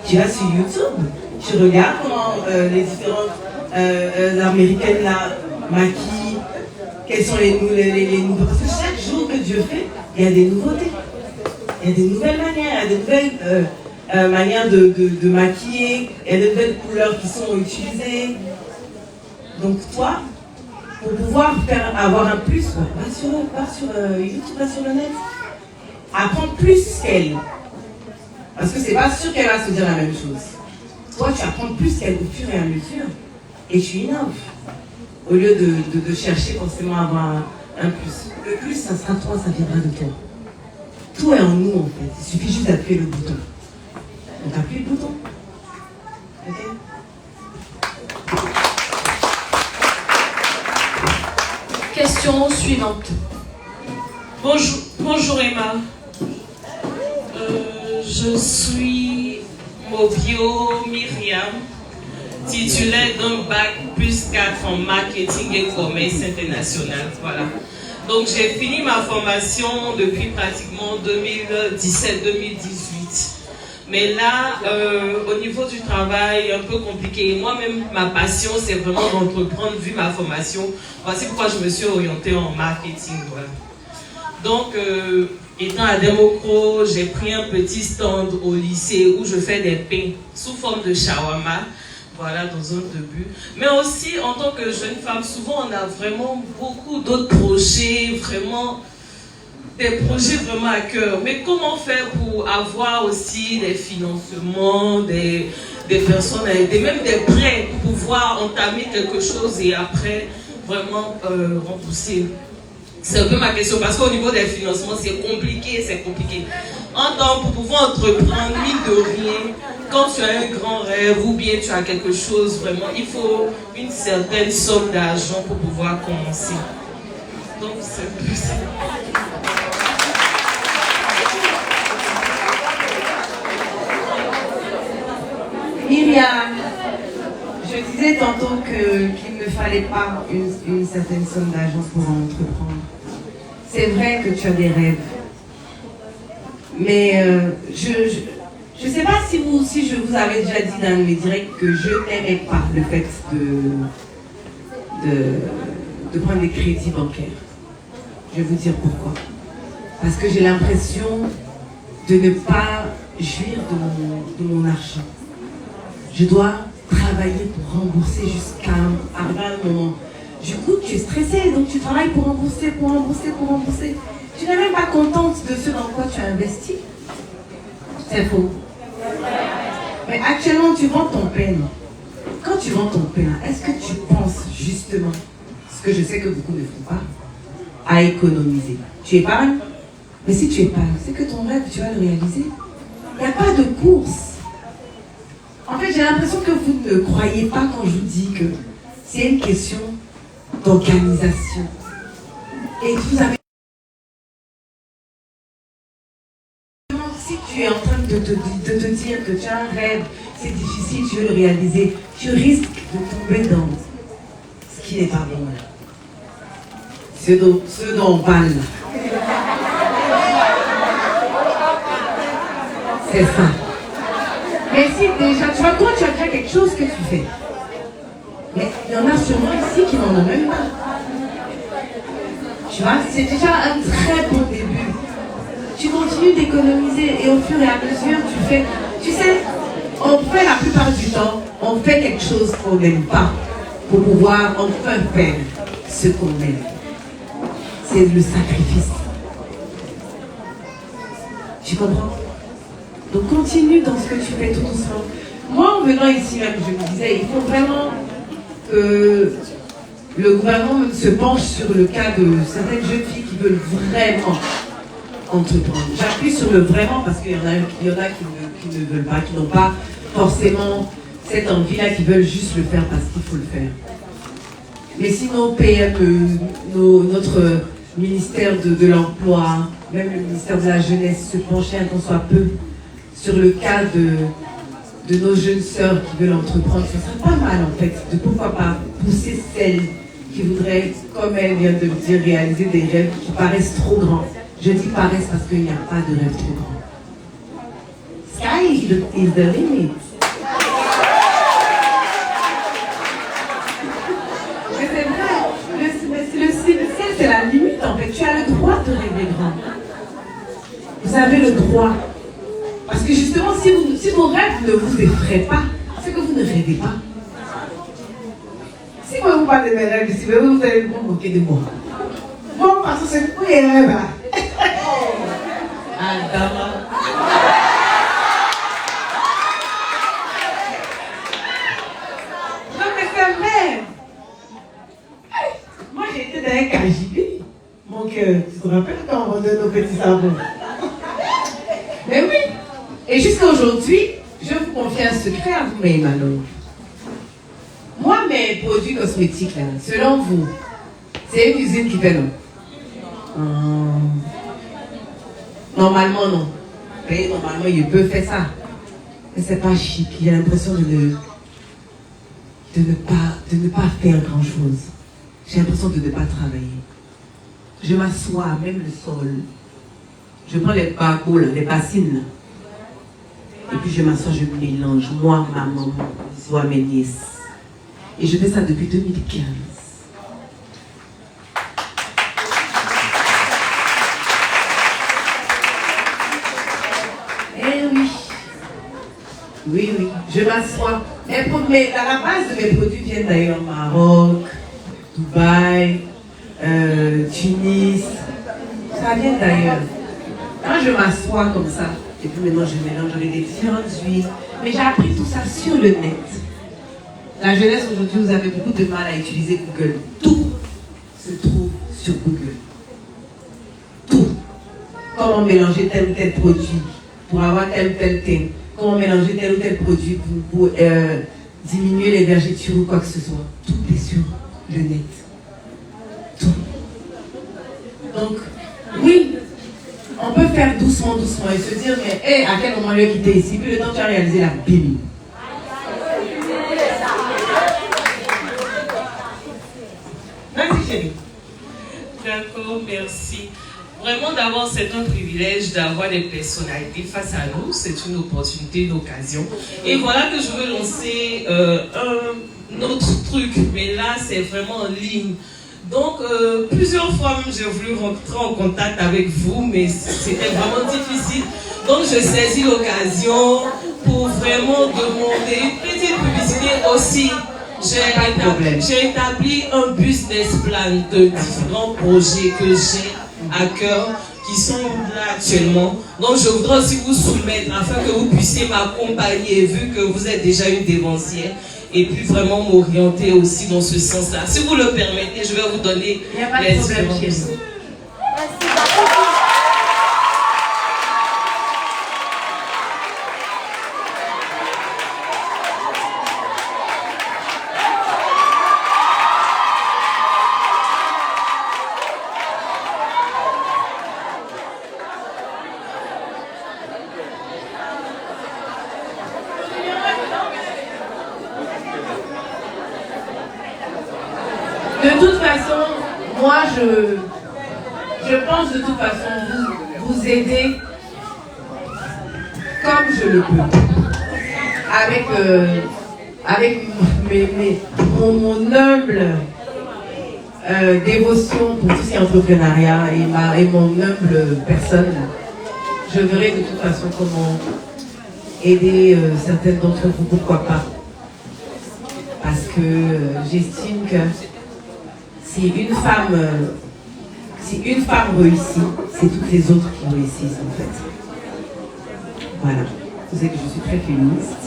Tu vas sur YouTube, tu regardes comment les différentes américaines là maquillent, quels sont les nouveaux. Parce que chaque jour que Dieu fait, il y a des nouveautés. Il y a des nouvelles manières, il y a des nouvelles manières de maquiller, il y a de nouvelles couleurs qui sont utilisées. Donc toi, pour pouvoir avoir un plus, va sur YouTube, va sur le net. Apprends plus qu'elle. Parce que c'est pas sûr qu'elle va se dire la même chose. Toi, tu apprends plus qu'elle au fur et à mesure. Et tu innoves. Au lieu de chercher forcément à avoir un plus. Le plus, ça sera toi, ça viendra de toi. Tout est en nous en fait. Il suffit juste d'appuyer le bouton. Donc appuie le bouton. Ok? Question suivante. Bonjour Emma. Je suis Mobio Myriam, titulaire d'un bac plus 4 en marketing et commerce international. Voilà. Donc j'ai fini ma formation depuis pratiquement 2017-2018. Mais là, au niveau du travail, un peu compliqué. Moi-même, ma passion, c'est vraiment d'entreprendre vu ma formation. Voici pourquoi je me suis orientée en marketing. Voilà. Donc, étant à Democro, j'ai pris un petit stand au lycée où je fais des pains sous forme de shawarma. Voilà, dans un début. Mais aussi, en tant que jeune femme, souvent, on a vraiment beaucoup d'autres projets, vraiment... des projets vraiment à cœur. Mais comment faire pour avoir aussi des financements, des personnes à aider, même des prêts pour pouvoir entamer quelque chose et après vraiment rembourser. C'est un peu ma question parce qu'au niveau des financements, c'est compliqué. Pour pouvoir entreprendre, mine de rien, quand tu as un grand rêve ou bien tu as quelque chose, vraiment, il faut une certaine somme d'argent pour pouvoir commencer. Donc, c'est un peu ça. Myriam, je disais tantôt qu'il ne fallait pas une certaine somme d'argent pour entreprendre. C'est vrai que tu as des rêves. Mais je ne sais pas si je vous avais déjà dit dans mes directs que je n'aimais pas le fait de prendre des crédits bancaires. Je vais vous dire pourquoi. Parce que j'ai l'impression de ne pas jouir de mon argent. Je dois travailler pour rembourser jusqu'à un moment. Du coup, tu es stressé, donc tu travailles pour rembourser. Tu n'es même pas contente de ce dans quoi tu as investi. C'est faux. Mais actuellement, tu vends ton pain. Quand tu vends ton pain, est-ce que tu penses justement, ce que je sais que beaucoup ne font pas, à économiser? Tu épargnes? Mais si tu épargnes, c'est que ton rêve, tu vas le réaliser. Il n'y a pas de course. En fait, j'ai l'impression que vous ne croyez pas quand je vous dis que c'est une question d'organisation. Et vous avez... Si tu es en train de te dire que tu as un rêve, c'est difficile, tu veux le réaliser, tu risques de tomber dans ce qui n'est pas bon. Ce dont on parle. C'est ça. Mais si déjà, tu vois, toi tu as déjà quelque chose que tu fais. Mais il y en a sûrement ici qui n'en ont même pas. Tu vois, c'est déjà un très bon début. Tu continues d'économiser et au fur et à mesure, tu fais... Tu sais, on fait la plupart du temps, on fait quelque chose qu'on n'aime pas pour pouvoir enfin faire ce qu'on aime. C'est le sacrifice. Tu comprends? Donc continue dans ce que tu fais tout doucement. Moi, en venant ici même, je me disais, il faut vraiment que le gouvernement se penche sur le cas de certaines jeunes filles qui veulent vraiment entreprendre. J'appuie sur le vraiment parce qu'il y en a qui ne veulent pas, qui n'ont pas forcément cette envie-là, qui veulent juste le faire parce qu'il faut le faire. Mais sinon, PME, notre ministère de l'Emploi, même le ministère de la Jeunesse se pencher un tant soit peu sur le cas de nos jeunes sœurs qui veulent entreprendre, ce serait pas mal en fait, de pourquoi pas pousser celles qui voudraient, comme elle vient de me dire, réaliser des rêves qui paraissent trop grands. Je dis paraissent parce qu'il n'y a pas de rêve trop grand. Sky is the limit. Mais c'est vrai, le ciel c'est la limite en fait. Tu as le droit de rêver grand. Vous avez le droit. Parce que justement, si vos rêves ne vous effraient pas, c'est que vous ne rêvez pas. Si moi vous parlez de mes rêves ici, vous allez vous moquer de moi. Bon, parce que c'est pour les rêves là. Non mais c'est vrai. Moi j'ai été dans un KGB. Mon cœur, tu te rappelles quand on vendait nos petits savons? Mais oui. Et jusqu'à aujourd'hui, je vous confie un secret à vous, mes Manon. Moi, mes produits cosmétiques, là, selon vous, c'est une usine qui fait non? Normalement, non. Mais normalement, il peut faire ça. Mais c'est pas chic. Il a l'impression de ne pas faire grand-chose. J'ai l'impression de ne pas travailler. Je m'assois, même le sol. Je prends les bagos, les bassines, là. Et puis je m'assois, je mélange, moi, ma maman, soit mes nièces. Et je fais ça depuis 2015. Eh oui. Oui, oui, je m'assois. Mais à la base de mes produits viennent d'ailleurs Maroc, Dubaï, Tunis. Ça vient d'ailleurs. Quand je m'assois comme ça, et puis maintenant je mélange avec des différentes huiles, Mais j'ai appris tout ça sur le net. La jeunesse aujourd'hui, vous avez beaucoup de mal à utiliser Google. Tout se trouve sur Google. Tout. Comment mélanger tel ou tel produit pour avoir tel ou tel thème. Comment mélanger tel ou tel produit pour diminuer les vergetures ou quoi que ce soit. Tout est sur le net. Tout. Donc, oui, on peut faire doucement et se dire, mais hey, à quel moment lui a quitté ici, puis le temps tu as réalisé la Bible. Merci chérie. D'accord, merci. Vraiment d'abord c'est un privilège d'avoir des personnalités face à nous, c'est une opportunité, une occasion. Et voilà que je veux lancer un autre truc, mais là c'est vraiment en ligne. Donc plusieurs fois même j'ai voulu rentrer en contact avec vous, mais c'était vraiment difficile. Donc je saisis l'occasion pour vraiment demander une petite publicité aussi. J'ai établi un business plan de différents projets que j'ai à cœur, qui sont là actuellement. Donc je voudrais aussi vous soumettre afin que vous puissiez m'accompagner, vu que vous êtes déjà une dévancière, et puis vraiment m'orienter aussi dans ce sens-là. Si vous le permettez, je vais vous donner les différents. De toute façon, moi je pense de toute façon vous aider comme je le peux. Avec mon humble dévotion pour tout ce qui est entrepreneuriat et mon humble personne, je verrai de toute façon comment aider certaines d'entre vous, pourquoi pas. Parce que j'estime que si une femme réussit, c'est toutes les autres qui réussissent en fait. Voilà. Vous savez que je suis très féministe.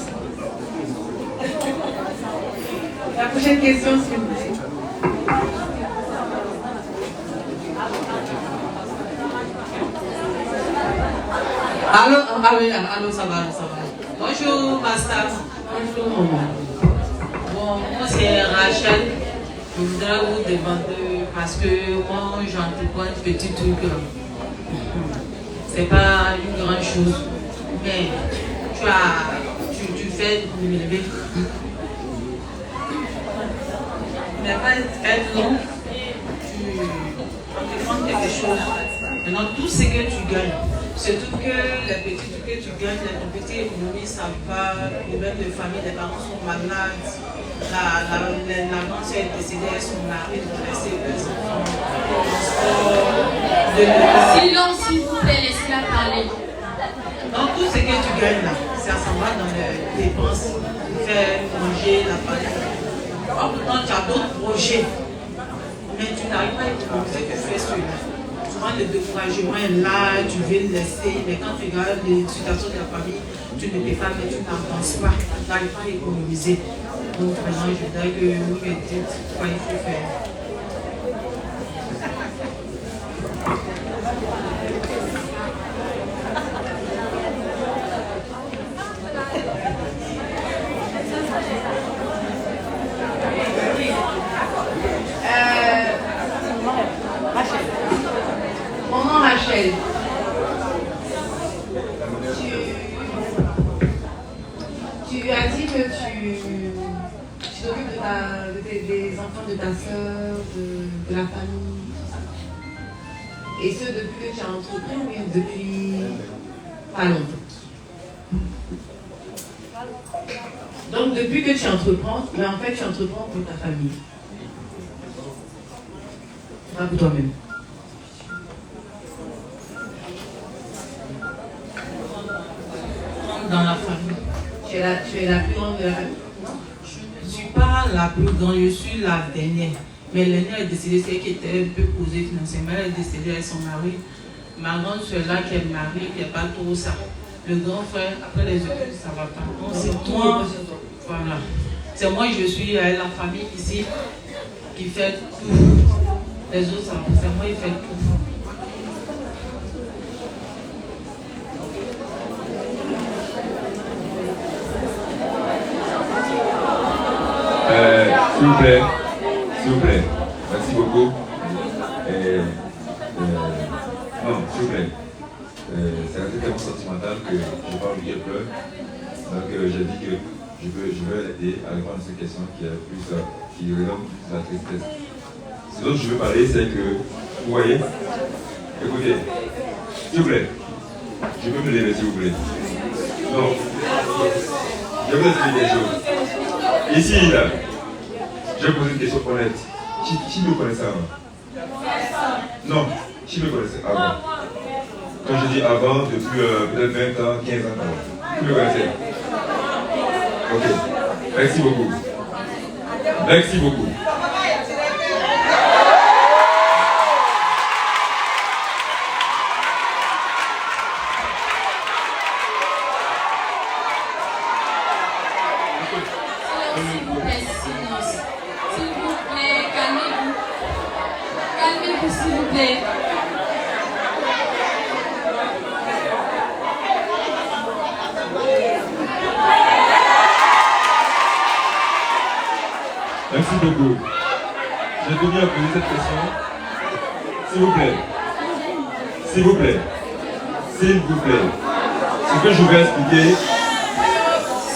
La prochaine question, s'il vous plaît. Allô, ça va. Bonjour, Basta. Bonjour, maman. Bon, moi c'est Rachel. Je voudrais vous demander, parce que moi j'entreprends un petit truc. C'est pas une grande chose. Mais tu fais de m'élever. Mais pas être long. Tu entreprends quelque chose. Maintenant, tout ce que tu gagnes. Surtout que les petits trucs que tu gagnes, les petites économies, ça va, même de famille, les parents sont malades, la grande sœur est décédée, son mari doit laisser les enfants. Silence, s'il vous plaît, laissez-la parler. Donc tout ce que tu gagnes là, ça s'en va dans les dépenses, faire manger, la famille. En tout temps, tu as d'autres projets, mais tu n'arrives pas à économiser que tu fais celui-là. Le découragement est là, tu veux le laisser, mais quand tu regardes les situations de la famille, tu ne peux pas, mais tu n'avances pas, tu n'arrives pas à économiser. Donc vraiment, je voudrais que vous me dites quoi il faut faire. Maman Rachel, tu as dit que tu t'occupes des enfants de ta soeur, de la famille, et ce depuis que tu as entrepris ou bien depuis pas longtemps? Donc depuis que tu entreprends, mais en fait tu entreprends pour ta famille, pas pour toi-même. Dans la famille. Tu es la plus grande de la famille? Je ne suis pas la plus grande, je suis la dernière. Mais l'aînée est décédée, c'est elle qui était un peu posée financièrement, elle est décédée avec son mari. Ma grande soeur là qui est mariée, qui n'est pas trop ça. le grand frère, après les études, ça ne va pas. Donc c'est moi, voilà. C'est moi, je suis la famille ici qui fait tout. Les autres, c'est moi qui fait tout. S'il vous plaît, merci beaucoup. Non, s'il vous plaît, c'est un truc tellement sentimental que je n'ai pas envie qu'elle pleure. Donc j'ai dit que je veux l'aider à répondre à cette question qui révèle plus la tristesse. Ce dont je veux parler, c'est que, vous voyez, écoutez, s'il vous plaît, je peux me lever, s'il vous plaît. Non, je vais vous expliquer quelque chose. Ici, là, je vais poser une question honnête. Qui me connaissait avant? Non, qui me connaissait avant? Quand je dis avant, depuis peut-être 20 ans, 15 ans, qui me connaissait? Ok, merci beaucoup. Merci beaucoup. S'il vous plaît. Merci beaucoup. J'ai tenu à poser cette question. S'il vous plaît. S'il vous plaît. S'il vous plaît. Ce que je vais expliquer.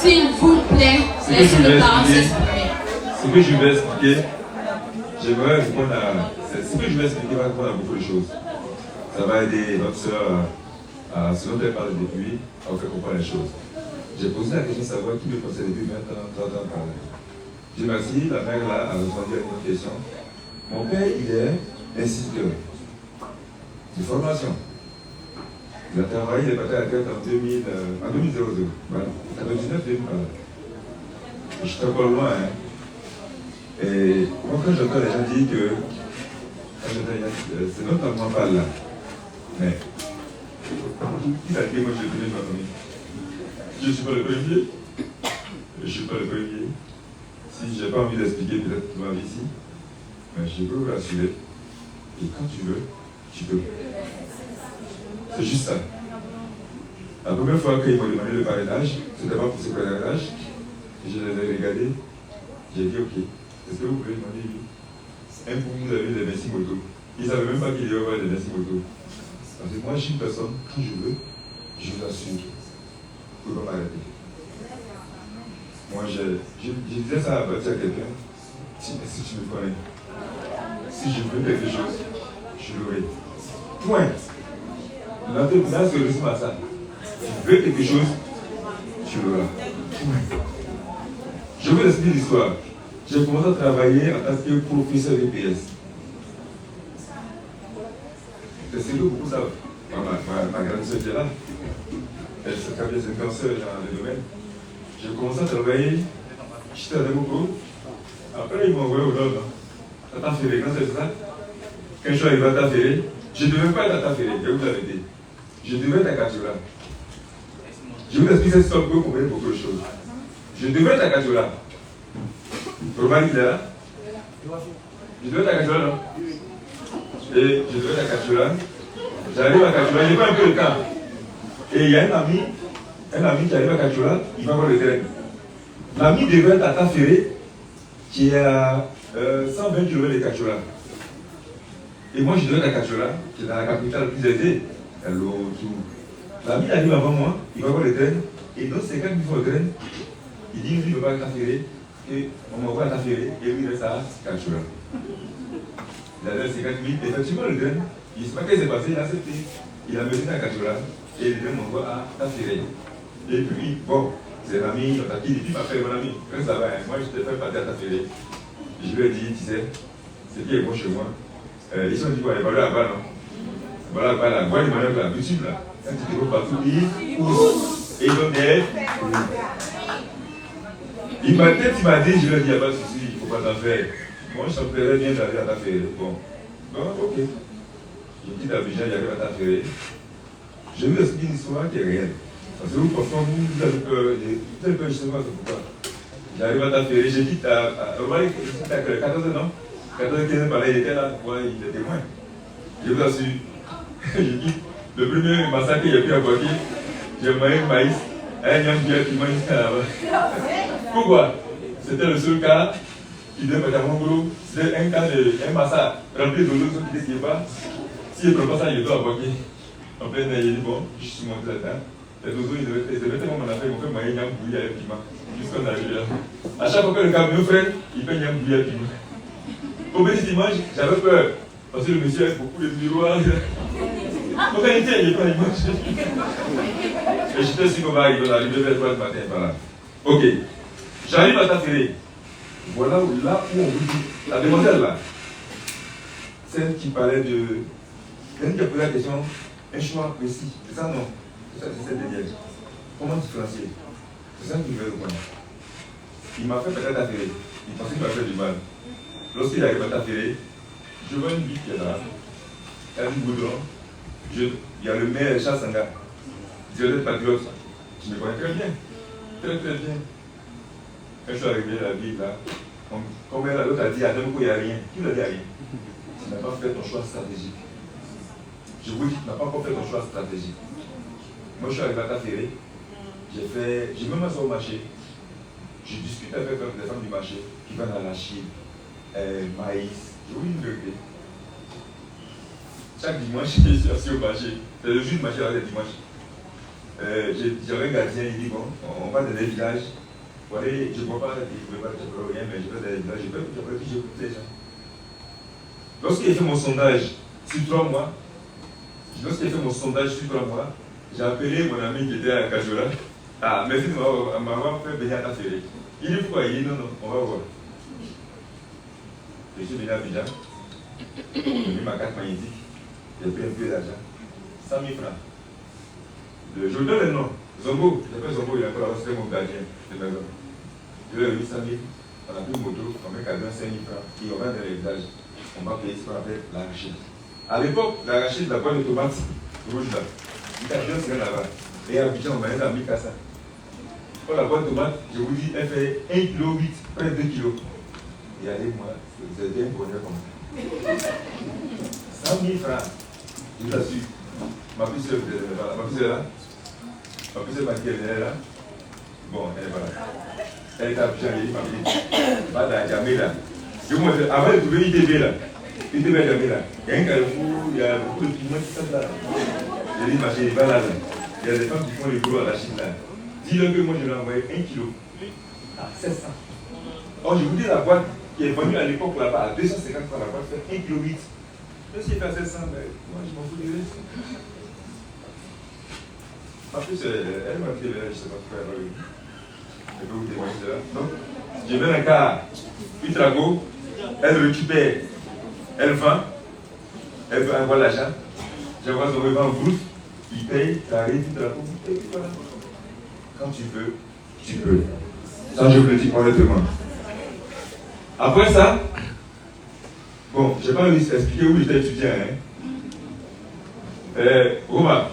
S'il vous plaît. Laissez le parent s'exprimer. Ce que je vais expliquer, j'aimerais répondre à. Ce que je vais expliquer va répondre à beaucoup de choses. Ça va aider notre soeur à ce dont elle parle depuis, à vous faire comprendre les choses. J'ai posé la question de savoir qui me conseille depuis 20 ans, 30 ans par là. Dieu merci, la mère là a répondu à une autre question. Mon père, il est instituteur de formation. Il a travaillé, il est parti à la tête en 2002. Voilà, 99-2000. Je suis encore loin. Hein. Et moi, quand j'entends les gens dire que c'est notre maman parle là. Mais qui a dit moi je connais ma famille? Je ne suis pas le premier. Je ne suis pas le premier. Si je n'ai pas envie d'expliquer peut-être toute ma vie ici, mais je peux vous rassurer. Et quand tu veux, tu peux. C'est juste ça. La première fois qu'ils m'ont demandé le parrainage, c'était pas pour ce parrainage. Je les ai regardés. J'ai dit ok. Est-ce que vous pouvez demander lui? Un pour vous avez des Messi moto. Ils ne savaient même pas qu'il y avait des Messi moto. Parce que moi, je suis une personne, quand je veux, je vous assure, vous ne pouvez pas m'arrêter. Moi, je disais ça à quelqu'un, si tu me connais, si je veux quelque chose, je l'aurai. Point. L'entrepreneur se résume à ça. Tu veux quelque chose, tu l'auras. Point. Je vous explique l'histoire. J'ai commencé à travailler en tant que professeur d'EPS. C'est ce que beaucoup savent. Ma grande soeur qui est là, elle s'est une grande soeur dans le domaine. J'ai commencé à travailler, j'étais à Demoko. Après, ils m'ont envoyé au Nord. À Taféré, quand c'est ça. Quand je suis arrivé à Taféré, je ne devais pas être à Taféré, je vous l'avais dit. Je devais être à Katoula. Je vous explique cette histoire pour que vous compreniez beaucoup de choses. Je devais être à Katoula. Roman, il est là. Je devais être à Katoula, non? Et je devais être à Katoula. J'arrive à Katoula, j'ai pas un peu de temps. Et il y a un ami qui arrive à Katoula, il va voir le train. L'ami devait être à Taféré, qui est à 120 km de Katoula. Et moi, je devais être à Katoula, qui est dans la capitale la plus aisée. L'ami arrive avant moi, il va voir le train. Et donc, c'est quand il faut le train, il dit, lui, il ne veut pas être à Taféré. Et on m'envoie à Taféré et lui il reste à Katoula. Il a donné 50 000, effectivement le train, il ne sait pas ce qui s'est passé, il a accepté. Il a mené à Katoula et le train m'envoie à Taféré. Et puis, bon, c'est l'ami, il m'a dit, il m'a fait mon ami, quand ça va, hein, moi je t'ai fait partir à Taféré. Je lui ai dit, tu sais, ce qui est bon chez moi, ils sont dit, ouais, voilà là-bas, non? Voilà là-bas, la voie de manœuvre, la butule là, un petit peu partout, il pousse, et donc derrière, il m'a dit, je lui ai dit, il n'y a pas de souci, il ne faut pas t'en faire. Moi, ça me plairait bien d'aller à Taféré. Bon, ok. Je dis d'Abidjan, j'arrive à Taféré. Je vais vous expliquer une histoire qui est réelle. Ça Parce que vous, franchement, vous avez peur, justement, c'est pourquoi. J'arrive à t'affairer, j'ai dit, t'as 14 ans, 14-15 ans, il était là, il était témoin. Je vous assure, j'ai dit, le premier massacre qu'il y a pu avoir, j'ai mangé le maïs, un yam qui mange là-bas. Pourquoi? C'était le seul cas qui devait faire mon boulot. C'était un cas de massacre rempli de l'eau qui ne disait pas. Si je ne prends pas ça, il doit avoir. En plein air, il dit bon, je suis monté là-dedans. Les oiseaux, ils devaient tellement m'en faire, ils m'ont fait moyen yam bouillir avec piment. Jusqu'on arrive là. À chaque fois que le camion freine, il fait yam bouillir avec piment. Au petit dimanche, j'avais peur. Parce que le monsieur avait beaucoup de miroirs. En réalité, il n'est pas dimanche. Et j'étais sûr qu'on va arriver vers 3 du matin par là. Ok. J'arrive à t'affairer. Voilà là où on vous dit. La demoiselle là. Celle qui parlait de. Celle qui a posé la question, un choix précis. C'est ça non? C'est ça, c'est cette dernière. Comment différencier? C'est ça qui me fait le point. Il m'a fait peut-être affairer. Il pensait qu'il m'a fait du mal. Lorsqu'il arrive à t'affairer, je vois une bite qui est là. Elle a un goudron. Il y a le maire Charles Sanga. Je vais être patriote. Tu me connais très bien. Très très bien. Quand je suis arrivé à la ville là, comme l'autre a dit, à Demko, il n'y a rien. Qui n'a dit rien? Tu n'as pas fait ton choix stratégique. Je vous dis, tu n'as pas encore fait ton choix stratégique. Moi, je suis arrivé à t'affairer. J'ai même assis au marché. Je discute avec les femmes du marché qui vendent à la Chine, maïs. J'ai oublié une vérité. Chaque dimanche, je suis assis au marché. C'est le jour du marché, le dimanche. J'avais un gardien, il dit bon, on va dans les villages. Voilà, je ne vois pas, je ne vois rien, mais je vais dans les villages, j'écoute les gens. Lorsqu'il fait mon sondage sur 3 mois, j'ai appelé mon ami qui était à Kajola. Ah, merci de m'avoir fait venir à t'affairer. Il dit pourquoi? Il dit non, on va voir. Je suis venu à Abidjan, j'ai mis ma carte magnétique, j'ai pris un peu d'argent, 100 000 francs. Je vous donne le nom, Zombo, j'appelle Zombo, il est encore là, c'était mon gardien de maison. Je lui ai mis 100 000, on a pris une moto, on met cadeau 5 000 francs, et on va dans les villages, on va payer ce qu'on appelle l'arachide. À l'époque, l'arachide, la boîte de tomates rouge là, il y a bien c'est là-bas. Et à Abidjan, on va aller dans 1000 Kassa. Pour la boîte de tomates, je vous dis, elle fait 1,8 kg, près de 2 kg. Et allez-moi, vous êtes bien bonheur comme ça. 100 000 francs, je t'assure. Ma puce est là. Ma puce est là. Ma puce est là. Bon, elle est pas là. Elle est à Abidjan, elle est ma fille. Va dans Djamena. Avant de trouver ITV là, ITV à Djamena, il y a un carrefour, il y a beaucoup de piments qui sont là. J'ai dit, ma chérie, va là. Il y a des femmes qui font les boulot à la Chine là. Dis-leur que moi je lui ai envoyé 1 kg à 700. Or, je vous dis la boîte qui est vendue à l'époque là-bas à 250 francs, la boîte fait 1,8 kg. Même si elle fait à 700, ben, moi je m'en fous du reste. En plus, elle m'a dit, je ne sais pas pourquoi elle va venir. Je peux vous témoigner de là. Donc, je mets un cas, une trago, elle récupère, elle vend, elle veut avoir l'argent, j'envoie son revend en bourse, il paye, t'arrives, tu trago, et puis voilà. Quand tu veux, tu peux. Ça, je vous le dis honnêtement. Après ça, bon, je n'ai pas expliqué où j'étais étudiant. Roma,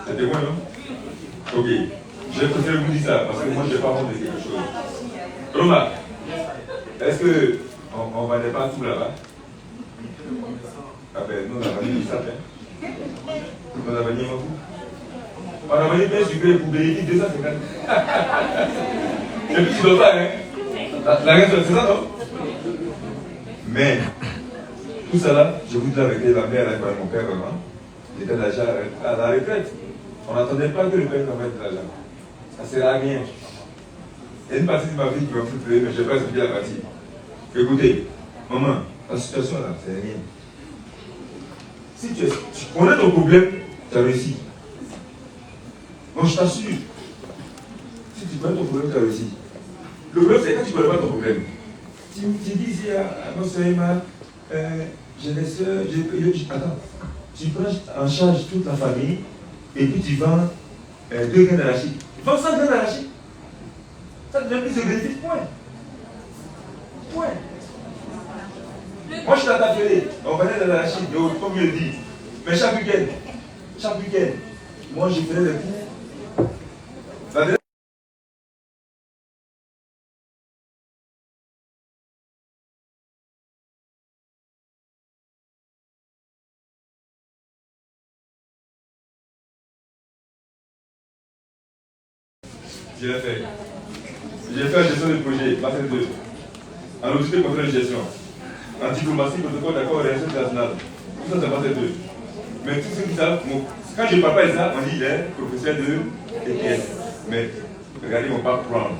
c'était moi, non? Ok. Je préfère vous dire ça parce que moi, je n'ai pas honte de quelque chose. Roma, est-ce qu'on ne vendait pas tout là-bas? Ah ben, nous, on a vendu du sapin. On a vendu beaucoup. On a vendu bien sucré pour bénéfice 250. Et puis tu dois pas, hein? La raison, c'est ça, non? Mais, tout ça là, je vous dis la vérité, la mère, avec mon père, vraiment, il était déjà à la retraite. On n'attendait pas que le père nous mette de l'argent. Ça ne sert à rien. Il y a une partie de ma vie qui m'a foutu, mais je ne vais pas expliquer la partie. Écoutez, maman, la situation là, c'est rien. Si tu connais ton problème, tu as réussi. Moi, je t'assure. Si tu connais ton problème, tu as réussi. Le problème, c'est quand tu ne connais pas ton problème. Tu dis ici à mon soeur Emma, j'ai des soeurs, attends. Tu prends en charge toute la famille et puis tu vends 2 grains d'arachide. Vends 100 grains d'arachide. Ça te donne plus de bénéfice, point. Point. Moi, je suis à t'appeler. On venait de l'arachide, comme je le dis. Mais chaque week-end, moi, je faisais des cours Je l'ai fait. J'ai fait la gestion de projet, master 2. En audit et contrôle de gestion. En diplomatie, protocole d'accord, relation internationale. Tout ça, c'est master 2. Mais tout ce qui ça, quand je ne parle pas de ça, on dit il est professeur de ETS. Mais regardez mon background.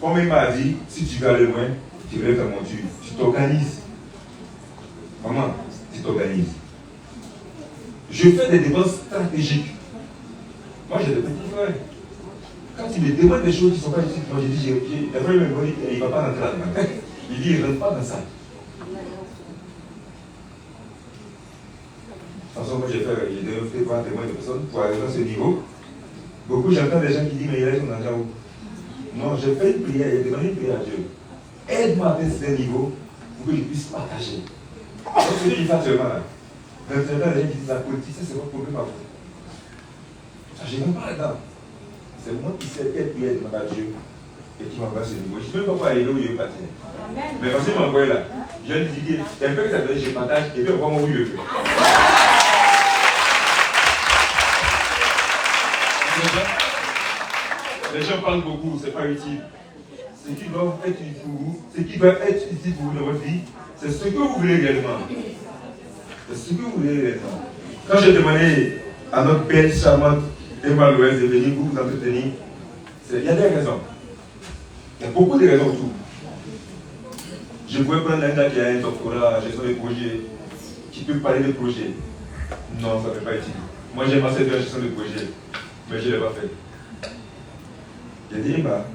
Comme il m'a dit, si tu veux aller loin, tu relèves ta monture. Tu t'organises. Maman, tu t'organises. Je fais des dépenses stratégiques. Moi, j'ai des petits frères. Quand tu me demandes des choses qui ne sont pas ici, moi, je dis, il ne va pas rentrer là-dedans. Il dit, il ne rentre pas dans ça. De toute façon, moi, j'ai fait voir témoin de personnes pour arriver à ce niveau. Beaucoup, j'entends des gens qui disent, mais il a son argent où? Non, j'ai fait une prière, j'ai demandé une prière à Dieu. Aide-moi à atteindre ce niveau pour que je puisse partager. Donc, ce que je dis actuellement là, dans les gens qui disent la politique, c'est votre problème à vous. Je ne vais pas là-dedans. C'est moi qui sais quelle prière demande à Dieu et qui m'envoie à ce niveau. Je ne sais même pas aller là où il est parti. Mais parce qu'il m'a envoyé là, je lui ai dit, il y a un peu que ça donne, je partage et puis on voit mon oui le fait. Les gens parlent beaucoup, c'est pas utile. Ce qui doit être utile pour vous, ce qui doit être utile pour vous dans votre vie, c'est ce que vous voulez réellement. C'est ce que vous voulez réellement. Quand j'ai demandé à notre belle, charmante Emma Loès de venir vous entretenir, il y a des raisons. Il y a beaucoup de raisons autour. Je pourrais prendre un gars qui a un doctorat en gestion des projets, qui peut parler des projets. Non, ça ne fait pas utile. Moi j'ai master de gestion de projet, mais je ne l'ai pas fait. J'ai dit, Emma,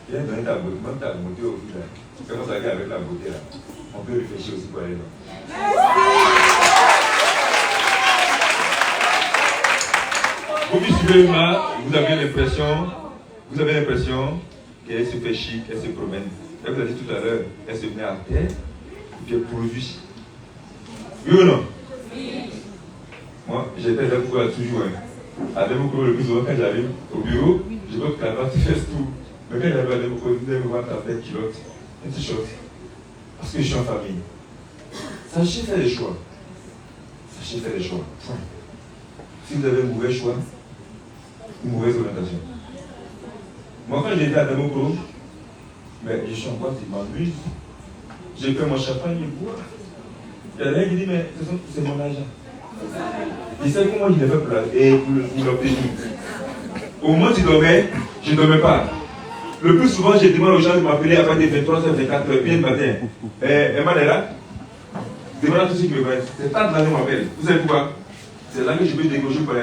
viens donner ta beauté, même ta beauté au bout là. Comment ça va avec la beauté là? On peut réfléchir aussi pour aller là. Vous qui suivez Emma, vous avez l'impression qu'elle se fait chic, elle se promène. Elle vous a dit tout à l'heure, elle se met à terre, et puis elle produit. Oui ou non? Oui. Moi, j'étais là pour toujours. À Democro, le plus souvent, quand j'arrive au bureau, je vois que la partie fait tout. Mais quand j'arrive à Democro, je vais me voir taper une culotte, un t-shirt. Parce que je suis en famille. Sachez faire des choix. Sachez faire des choix. Point. Si vous avez un mauvais choix, une mauvaise orientation. Moi, quand j'étais à Democro, mais je suis en boîte, il m'amuse. J'ai pris mon champagne et bois. Il y a quelqu'un qui dit, mais c'est mon argent. Il sait comment je l'ai fait pour l'obtenir. Au moment où tu dormais, je ne dormais pas. Le plus souvent, je demande aux gens de m'appeler à partir de 23h, 24h, bien le matin. Emma est là. Demande à tous ceux qui me voient. C'est pas de là qu'on m'appelle. Vous savez pourquoi? C'est là que je vais décocher pour aller.